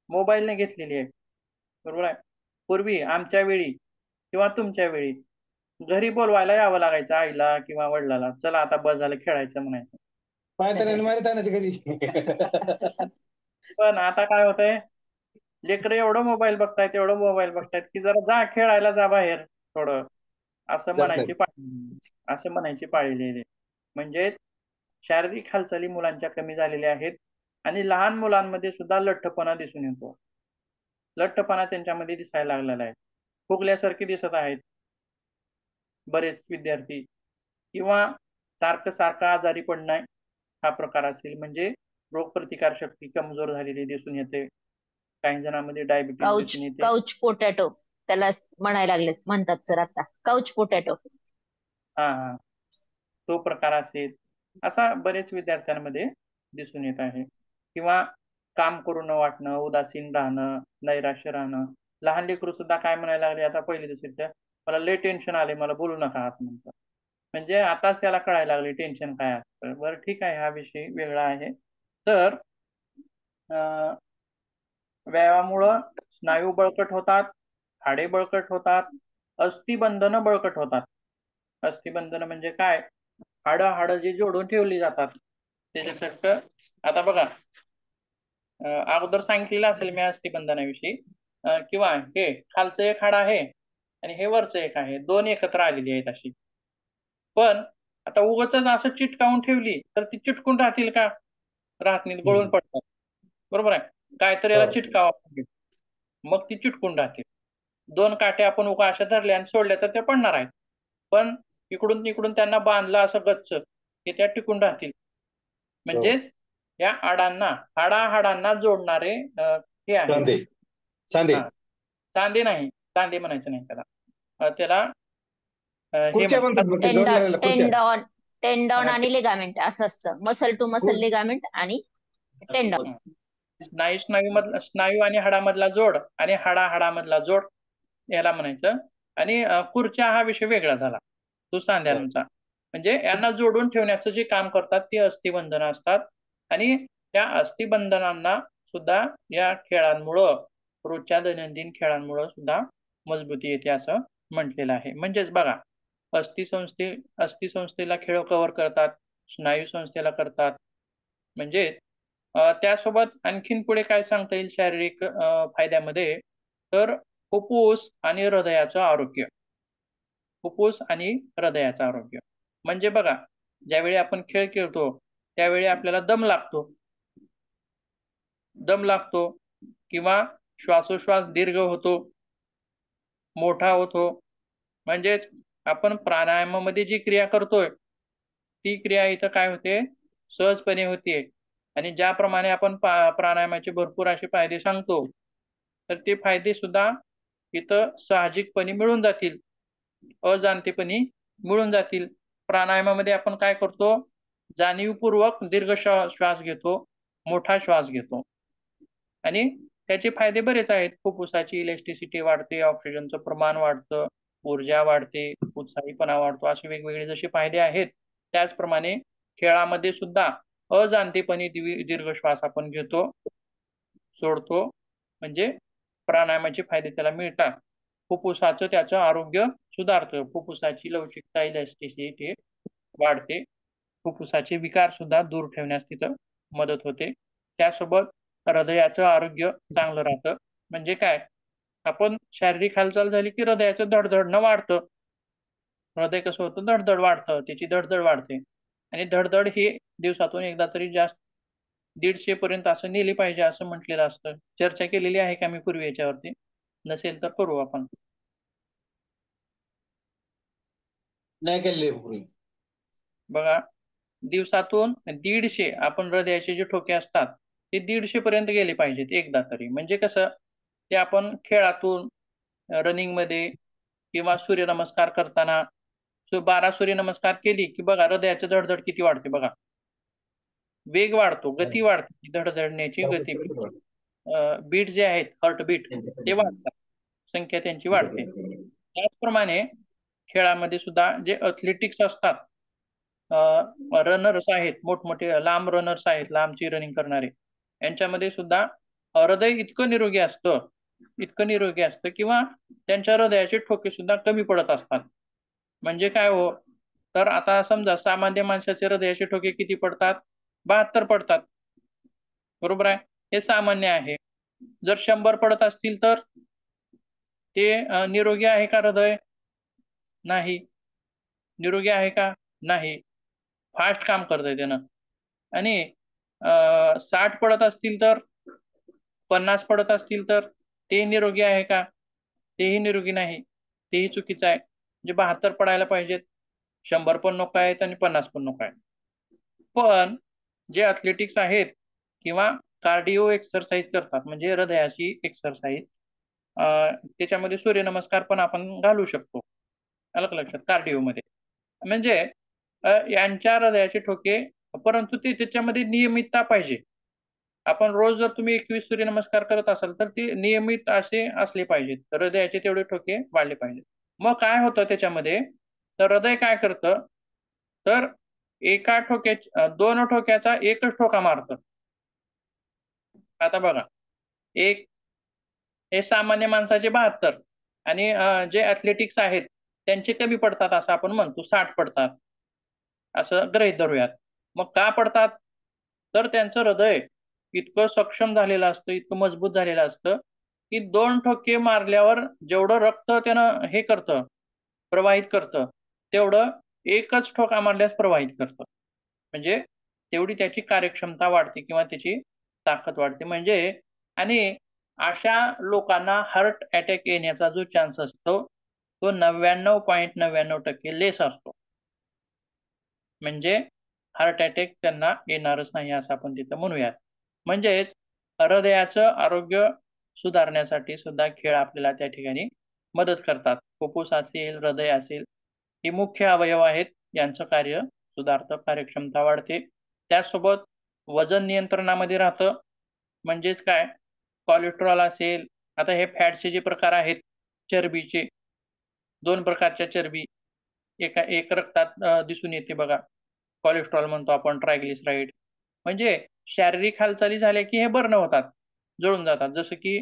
मोबाईलने घेतलेली आहे. बरोबर आहे. पूर्वी आमच्या वेळी किंवा तुमच्या वेळी घरी बोलवायला यावं लागायचं आईला किंवा वडिलाला, चला आता बस झालं खेळायचं म्हणायचं. पायताना मारित आणायचे कधी. पण आता काय होतंय, लेकरं एवढं मोबाईल बघतायत की जरा जा खेळायला जा बाहेर थोडं, असं जात नाही. म्हणायची पाळी आहे. म्हणजेच शारीरिक हालचाली मुलांच्या कमी झालेल्या आहेत आणि लहान मुलांमध्ये सुद्धा लठ्ठपणा दिसून येतो. लठ्ठपणा त्यांच्यामध्ये दिसायला लागलेला आहे, फुगल्यासारखे दिसत आहेत बरेच विद्यार्थी, किंवा सारखं सारखं आजारी पडणं हा प्रकार असेल, म्हणजे रोगप्रतिकार शक्ती कमजोर झालेली दिसून येते. काही जणांमध्ये डायबिटीज काउच दिसून येते. काउच पोटॅटो त्याला म्हणायला लागले म्हणतात सर आता, काउच पोटॅटो. हा, तो प्रकार असेल, असा बरेच विद्यार्थ्यांमध्ये दिसून येत आहे. किंवा काम करू न वाटणं, उदासीन राहणं, नैराश्य राहणं. लहान लेकरू सुद्धा काय म्हणायला लागले आता पहिली दुसरीच्या, मला लय टेन्शन आले, मला बोलू नका असं म्हणतात. म्हणजे आताच त्याला कळायला लागले टेन्शन काय असतं. बरं ठीक आहे, हा विषय वेगळा आहे. तर व्यायामामुळं स्नायू बळकट होतात, हाडे बळकट होतात, अस्थिबंधनं बळकट होतात. अस्थिबंधन म्हणजे काय? हाडं जी जोडून ठेवली जातात त्याच्यासारखं. आता बघा, अगोदर सांगितलेलं असेल मी अस्थिबंधनाविषयी, किंवा हे खालचं एक हाड आहे आणि हे वरचं एक आहे, दोन एकत्र आलेली आहेत अशी. पण आता उगाचच असं चिटकावून ठेवली तर ती चिटकून राहतील का? राहत नाहीत, गळून पडतात. बरोबर आहे. काहीतरी याला हो. चिटकावा लागेल, मग ती चिटकून राहतील. दोन काठ्या आपण उगा अशा धरल्या आणि सोडल्या तर त्या पडणार आहेत, पण इकडून तिकडून त्यांना बांधलं असं गच्च की त्या टिकून राहतील. म्हणजेच या हाडांना जोडणारे हे आहे. सांधे. सांधे. हा, सांधे नाही, सांधे म्हणायचं नाही त्याला. त्याला हे खुर्च्या म्हणतात म्हणतात, मग ते जोडणाऱ्याला खुर्च्या. टेंडॉन आणि लिगामेंट असं असतं. मसल टू मसल लिगामेंट आणि टेंडॉन. स्नायू आणि हाडामधला जोड आणि हाडामधला जोड याला म्हणायचं. आणि खुर्च्या हा विषय वेगळा झाला, तो सांध्यांचा. म्हणजे यांना जोडून ठेवण्याचं जे काम करतात ते अस्थिबंधन असतात. आणि त्या अस्थिबंधनांना सुद्धा या खेळांमुळं, रोजच्या दैनंदिन खेळांमुळं सुद्धा मजबूती येते असं म्हटलेलं आहे. म्हणजेच बघा, अस्थिसंस्थेला खेळ कव्हर करतात, स्नायू संस्थेला करतात. म्हणजे त्यासोबत आणखीन पुढे काय सांगता येईल शारीरिक फायद्यामध्ये, तर फुफ्फुस आणि हृदयाचं आरोग्य. फुफ्फुस आणि हृदयाचं आरोग्य म्हणजे बघा, ज्यावेळी आपण खेळ खेळतो त्यावेळी आपल्याला दम लागतो किंवा श्वासोश्वास दीर्घ होतो, मोठा होतो. म्हणजेच आपण प्राणायामामध्ये जी क्रिया करतोय ती क्रिया इथं काय होते, सहजपणे होते. आणि ज्याप्रमाणे आपण प्राणायामाचे भरपूर असे फायदे सांगतो, तर ते फायदे सुद्धा इथं साहजिकपणे मिळून जातील, अजाणतेपणी मिळून जातील. प्राणायामामध्ये आपण काय करतो, जाणीवपूर्वक दीर्घ श्वास घेतो, मोठा श्वास घेतो, आणि त्याचे फायदे बरेच आहेत. फुफ्फुसाची इलेस्टिसिटी वाढते, ऑक्सिजनचं प्रमाण वाढतं, ऊर्जा वाढते, उत्साहीपणा वाढतो, असे वेगवेगळे जसे फायदे आहेत त्याचप्रमाणे खेळामध्ये सुद्धा अजाणतेपणी दीर्घ श्वास आपण घेतो, सोडतो, म्हणजे प्राणायामाचे फायदे त्याला मिळतात. फुफ्फुसाचं त्याचं आरोग्य सुधारतं, फुफ्फुसाची लवचिकता इलॅस्टिसिटी वाढते, फुफ्फुसाचे विकार सुद्धा दूर ठेवण्यास तिथं मदत होते. त्यासोबत हृदयाचं आरोग्य चांगलं राहतं. म्हणजे काय, आपण शारीरिक हालचाल झाली की हृदयाचं धडधडणं वाढतं, हृदय कसं होतं, धडधड वाढतं, त्याची धडधड वाढते आणि धडधड ही दिवसातून एकदा तरी जास्त 150 पर्यंत असं नेली पाहिजे असं म्हटलेलं असतं. चर्चा केलेली आहे का मी पूर्वी याच्यावरती? नसेल तर करू आपण. नाही केलेली पूर्वी. बघा, दिवसातून 150 आपण हृदयाचे जे ठोके असतात ते 150 पर्यंत गेले पाहिजेत एकदा तरी. म्हणजे कसं, ते आपण खेळातून, रनिंग मध्ये किंवा सूर्यनमस्कार करताना 12 सूर्यनमस्कार केली की बघा हृदयाची धडधड किती वाढते बघा. वेग वाढतो, गती वाढते, धडधडण्याची गती, बीट जे आहेत, हार्ट बीट ते वाढतात, संख्या त्यांची वाढते. त्याचप्रमाणे खेळामध्ये सुद्धा जे अथलेटिक्स असतात, रनर्स आहेत, मोठमोठे लांब रनर्स आहेत, लांबची रनिंग करणारे, यांच्यामध्ये सुद्धा हृदय इतकं निरोगी असतं किंवा त्यांच्या हृदयाचे ठोके सुद्धा कमी पडत असतात. म्हणजे काय हो, तर आता समजा सामान्य माणसाचे हृदयाचे ठोके किती पडतात? 72 पडतात, बरोबर आहे, हे सामान्य आहे. जर 100 पडत असतील तर ते निरोगी आहे का हृदय? नाही. निरोगी आहे का? नाही. फास्ट काम करतंय त्यानं. आणि 60 पडत असतील तर, 50 पडत असतील तर ते निरोगी आहे का? तेही निरोगी नाही, तेही चुकीचं आहे. म्हणजे 72 पडायला पाहिजेत, 100 पण नको आहेत आणि 50 पण नको आहेत. पण जे अथलेटिक्स आहेत किंवा कार्डिओ एक्सरसाइज करतात, म्हणजे हृदयाची एक्सरसाइज, त्याच्यामध्ये सूर्यनमस्कार पण आपण घालू शकतो, आलं का लक्षात, कार्डिओमध्ये. म्हणजे यांच्या हृदयाचे ठोके, परंतु ते त्याच्यामध्ये नियमितता पाहिजे. आपण रोज जर तुम्ही 21 सूर्यनमस्कार करत असाल तर ते नियमित असे असले पाहिजेत, हृदयाचे तेवढे ठोके वाढले पाहिजेत. मग काय होतं त्याच्यामध्ये, तर हृदय काय करतं, तर एका ठोक्याच्या 2 ठोक्याचा एकच ठोका मारतं. आता बघा, एक हे सामान्य माणसाचे 72 आणि जे अथलेटिक्स आहेत त्यांचे कमी पडतात असं आपण म्हणतो, 60 पडतात असं गृहीत धरूयात. मग का पडतात? तर त्यांचं हृदय इतकं सक्षम झालेलं असतं, इतकं मजबूत झालेलं असतं की 2 ठोके मारल्यावर जेवढं रक्त त्यानं हे करतं, प्रवाहित करतं, तेवढं एकच ठोका मारल्यास प्रवाहित करतं. म्हणजे तेवढी त्याची कार्यक्षमता वाढते किंवा त्याची ताकद वाढते. म्हणजे आणि अशा लोकांना हार्ट अटॅक येण्याचा जो चान्स असतो तो 99.99% लेस असतो. म्हणजे हार्ट अटॅक त्यांना येणारच नाही असं आपण तिथं म्हणूयात. म्हणजेच हृदयाचं आरोग्य सुधारण्यासाठी सुद्धा खेळ आपल्याला त्या ठिकाणी मदत करतात. फुफ्फुस असेल, हृदय असेल, हे मुख्य अवयव आहेत, यांचं कार्य सुधारतं, कार्यक्षमता वाढते. त्याचसोबत वजन नियंत्रणामध्ये राहतं. म्हणजेच काय, कोलेस्ट्रॉल असेल, आता हे फॅटचे जे प्रकार आहेत, चरबीचे 2 प्रकारच्या चरबी एक रक्तात दिसून येते बघा, कोलेस्ट्रॉल म्हणतो आपण, ट्रायग्लिसराईड. म्हणजे शारीरिक हालचाली झाल्या की हे बर्न होतात, जळून जातात. जसं की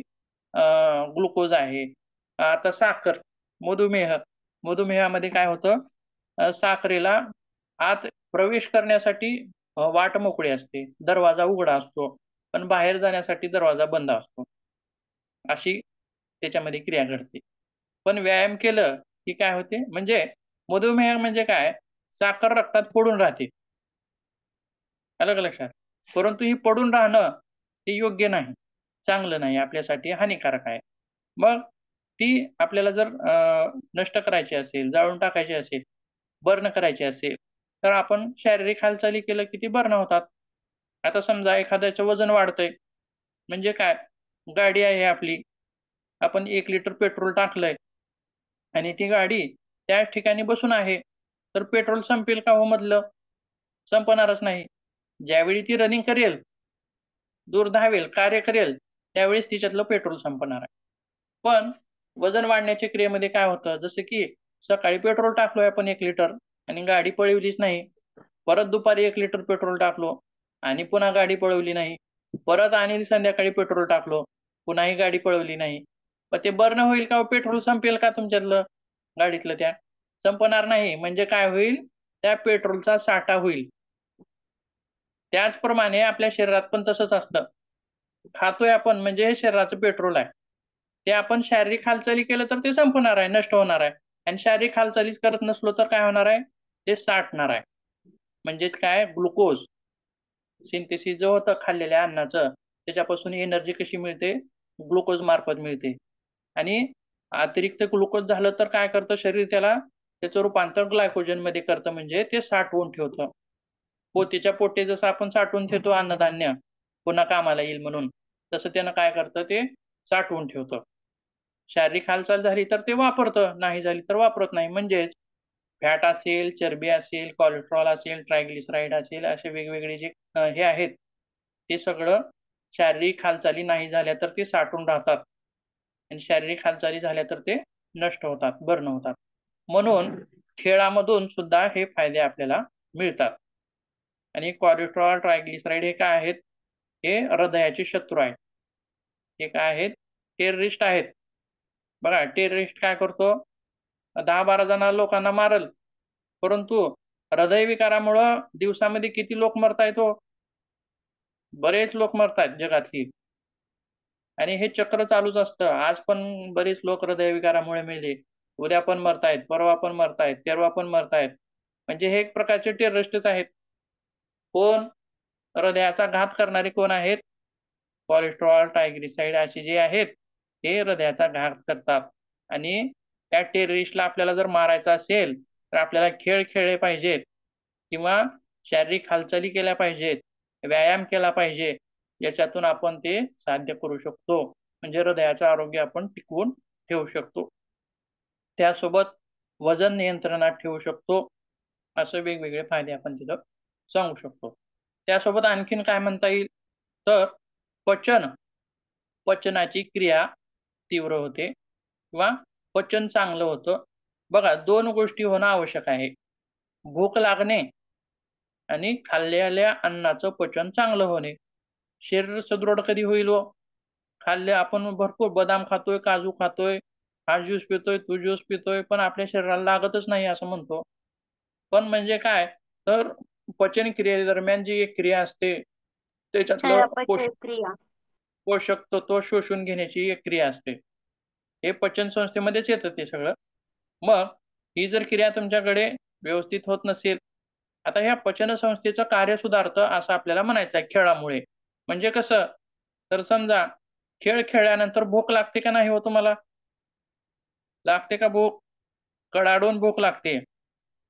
ग्लुकोज आहे, आता साखर, मधुमेहामध्ये काय होतं, साखरेला आत प्रवेश करण्यासाठी वाट मोकळी असते, दरवाजा उघडा असतो, पण बाहेर जाण्यासाठी दरवाजा बंद असतो, अशी त्याच्यामध्ये क्रिया घडते. पण व्यायाम केलं की काय होते, म्हणजे मधुमेह म्हणजे काय, साखर रक्तात पडून राहते, आलं का लक्षात. परंतु ही पडून राहणं हे योग्य नाही, चांगलं नाही, आपल्यासाठी हानिकारक आहे. मग ती आपल्याला जर नष्ट करायची असेल, जाळून टाकायची असेल, बर्न करायची असेल, तर आपण शारीरिक हालचाली केलं की ती बर्न होतात. आता समजा एखाद्याचं वजन वाढतंय, म्हणजे काय, गाडी आहे आपली, आपण 1 लिटर पेट्रोल टाकलंय आणि ती गाडी त्याच ठिकाणी बसून आहे, तर पेट्रोल संपेल का हो मधलं? संपणारच नाही. ज्यावेळी ती रनिंग करेल, दूर धावेल, कार्य करेल, त्यावेळेस तिच्यातलं पेट्रोल संपणार आहे. पण वजन वाढण्याच्या क्रियेमध्ये काय होतं, जसं की सकाळी पेट्रोल टाकलोय आपण 1 लिटर आणि गाडी पळवलीच नाही, परत दुपारी 1 लिटर पेट्रोल टाकलो आणि पुन्हा गाडी पळवली नाही, परत आणि संध्याकाळी पेट्रोल टाकलो, पुन्हाही गाडी पळवली नाही. मग ते बर्न होईल का, पेट्रोल संपेल का तुमच्यातलं, गाडीतलं त्या? संपणार नाही. म्हणजे काय होईल, त्या पेट्रोलचा साठा होईल. त्याचप्रमाणे आपल्या शरीरात पण तसंच असतं. खातोय आपण म्हणजे हे शरीराचं पेट्रोल आहे. ते आपण शारीरिक हालचाली केलं तर ते संपणार आहे, नष्ट होणार आहे. आणि शारीरिक हालचालीच करत नसलो तर काय होणार आहे, ते साठणार आहे. म्हणजेच काय, ग्लुकोज सिंथेसिस जो होतं खाल्लेल्या अन्नाचं, त्याच्यापासून एनर्जी कशी मिळते, ग्लुकोज मार्फत मिळते. आणि अतिरिक्त ग्लुकोज झालं तर काय करतं शरीर, त्याचं रूपांतर ग्लायकोजन मध्ये करतं, म्हणजे ते साठवून ठेवतं. पोतीच्या पोटी जसं आपण साठवून ठेवतो अन्नधान्य पुन्हा कामाला येईल म्हणून, तसं त्यानं काय करतं, ते साठवून ठेवतं. शारीरिक हालचाल झाली तर ते वापरतं, नाही झाली तर वापरत नाही. म्हणजेच फॅट असेल, चरबी असेल, कोलेस्ट्रॉल असेल, ट्रायग्लिसराईड असेल, असे वेगवेगळे जे हे आहेत, ते सगळं शारीरिक हालचाली नाही झाल्या तर ते साठून राहतात आणि शारीरिक हालचाली झाल्या तर ते नष्ट होतात, बर्न होतात. म्हणून खेळामधून सुद्धा हे फायदे आपल्याला मिळतात. आणि कोलेस्ट्रॉल, ट्रायग्लिसराईड हे काय आहेत, हे हृदयाचे शत्रू आहेत. हे काय आहेत, टेररिस्ट आहेत. बघा, टेररिस्ट काय करतो, 10-12 जण लोकांना मारल, परंतु हृदयविकारामुळं दिवसामध्ये किती लोक मरतायत हो, बरेच लोक मरतायत जगातली. आणि हे चक्र चालूच असतं. आज पण बरेच लोक हृदयविकारामुळे मेले, उद्या पण मरतायत, परवा पण मरतायत, तेरवा पण मरतायत. म्हणजे हे एक प्रकारचे टेररिस्टच आहेत. कोण, हृदयाचा घात करणारे कोण आहेत, कोलेस्ट्रॉल, ट्रायग्लिसराईड असे जे आहेत, हे हृदयाचा घात करतात. आणि त्या टेररिस्टला आपल्याला जर मारायचं असेल तर आपल्याला खेळ खेळले पाहिजेत किंवा शारीरिक हालचाली केल्या पाहिजेत, व्यायाम केला पाहिजे, याच्यातून आपण ते साध्य करू शकतो. म्हणजे हृदयाचं आरोग्य आपण टिकवून ठेवू शकतो. त्यासोबत वजन नियंत्रणात ठेवू शकतो. असे वेगवेगळे फायदे आपण तिथं सांगू शकतो. त्यासोबत आणखीन काय म्हणता येईल, तर पचनाची क्रिया तीव्र होते किंवा पचन चांगलं होतं. बघा, 2 गोष्टी होणं आवश्यक आहे, भूक लागणे आणि खाल्लेल्या अन्नाचं पचन चांगलं होणे. शरीर सुदृढ कधी होईल हो, खाल्ले आपण भरपूर बदाम खातोय, काजू खातोय, हा ज्यूस पितोय, तो ज्यूस पितोय, पण आपल्या शरीराला लागतच नाही असं म्हणतो. पण म्हणजे काय, तर पचन क्रियेदरम्यान जी एक क्रिया असते, त्याच्यातलं चयापचय क्रिया. पोषक तत्व शोषून घेण्याची एक क्रिया असते. हे पचन संस्थेमध्येच येतं ते सगळं. मग ही जर क्रिया तुमच्याकडे व्यवस्थित होत नसेल, आता ह्या पचन संस्थेचं कार्य सुधारतं असं आपल्याला म्हणायचं आहे खेळामुळे. म्हणजे कसं, तर समजा खेळ खेळल्यानंतर भूक लागते का नाही हो तुम्हाला, लागते का भूक, कडाडून भूक लागते.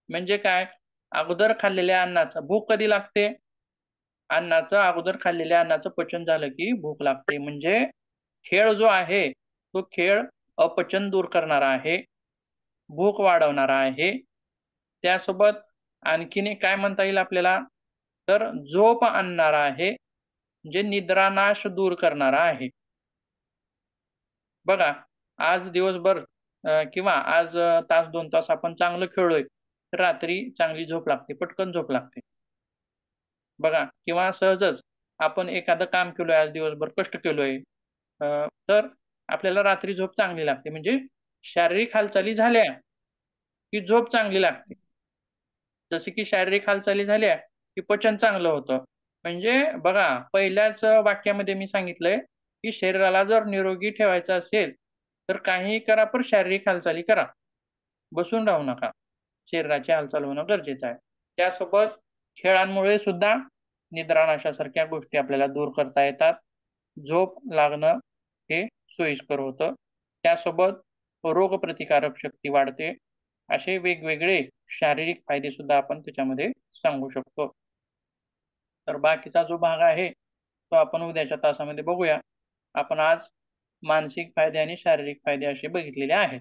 म्हणजे काय, अगोदर खाल्लेल्या अन्नाचं भूक कधी लागते, अगोदर खाल्लेल्या अन्नाचं पचन झालं की भूक लागते. म्हणजे खेळ जो आहे तो खेळ अपचन दूर करणारा आहे, भूक वाढवणारा आहे. त्यासोबत आणखीन एक काय म्हणता येईल आपल्याला, तर झोप आणणारा आहे, जे निद्रानाश दूर करणारा आहे. बघा, आज दिवसभर किंवा आज तास 2 तास आपण चांगलं खेळलोय, तर रात्री चांगली झोप लागते, पटकन झोप लागते. बघा, किंवा सहजच आपण एखादं काम केलोय, आज दिवसभर कष्ट केलोय, तर आपल्याला रात्री झोप चांगली लागते. म्हणजे शारीरिक हालचाली झाल्या की झोप चांगली लागते. जसे की शारीरिक हालचाली झाल्या की पचन चांगलं होतं. म्हणजे बघा, पहिल्याच वाक्यामध्ये मी सांगितलंय की शरीराला जर निरोगी ठेवायचं असेल तर काहीही करा, पण शारीरिक हालचाली करा, बसून राहू नका. शरीराची हालचाल होणं गरजेचं आहे. त्यासोबत खेळांमुळे सुद्धा निद्रानाशासारख्या गोष्टी आपल्याला दूर करता येतात. झोप लागणं हे सोयीस्कर होतं. त्यासोबत रोगप्रतिकारक शक्ती वाढते. असे वेगवेगळे शारीरिक फायदे सुद्धा आपण त्याच्यामध्ये सांगू शकतो. तर बाकीचा जो भाग आहे तो आपण उद्याच्या तासामध्ये बघूया. आपण आज मानसिक फायदे आणि शारीरिक फायदे असे बघितलेले आहेत.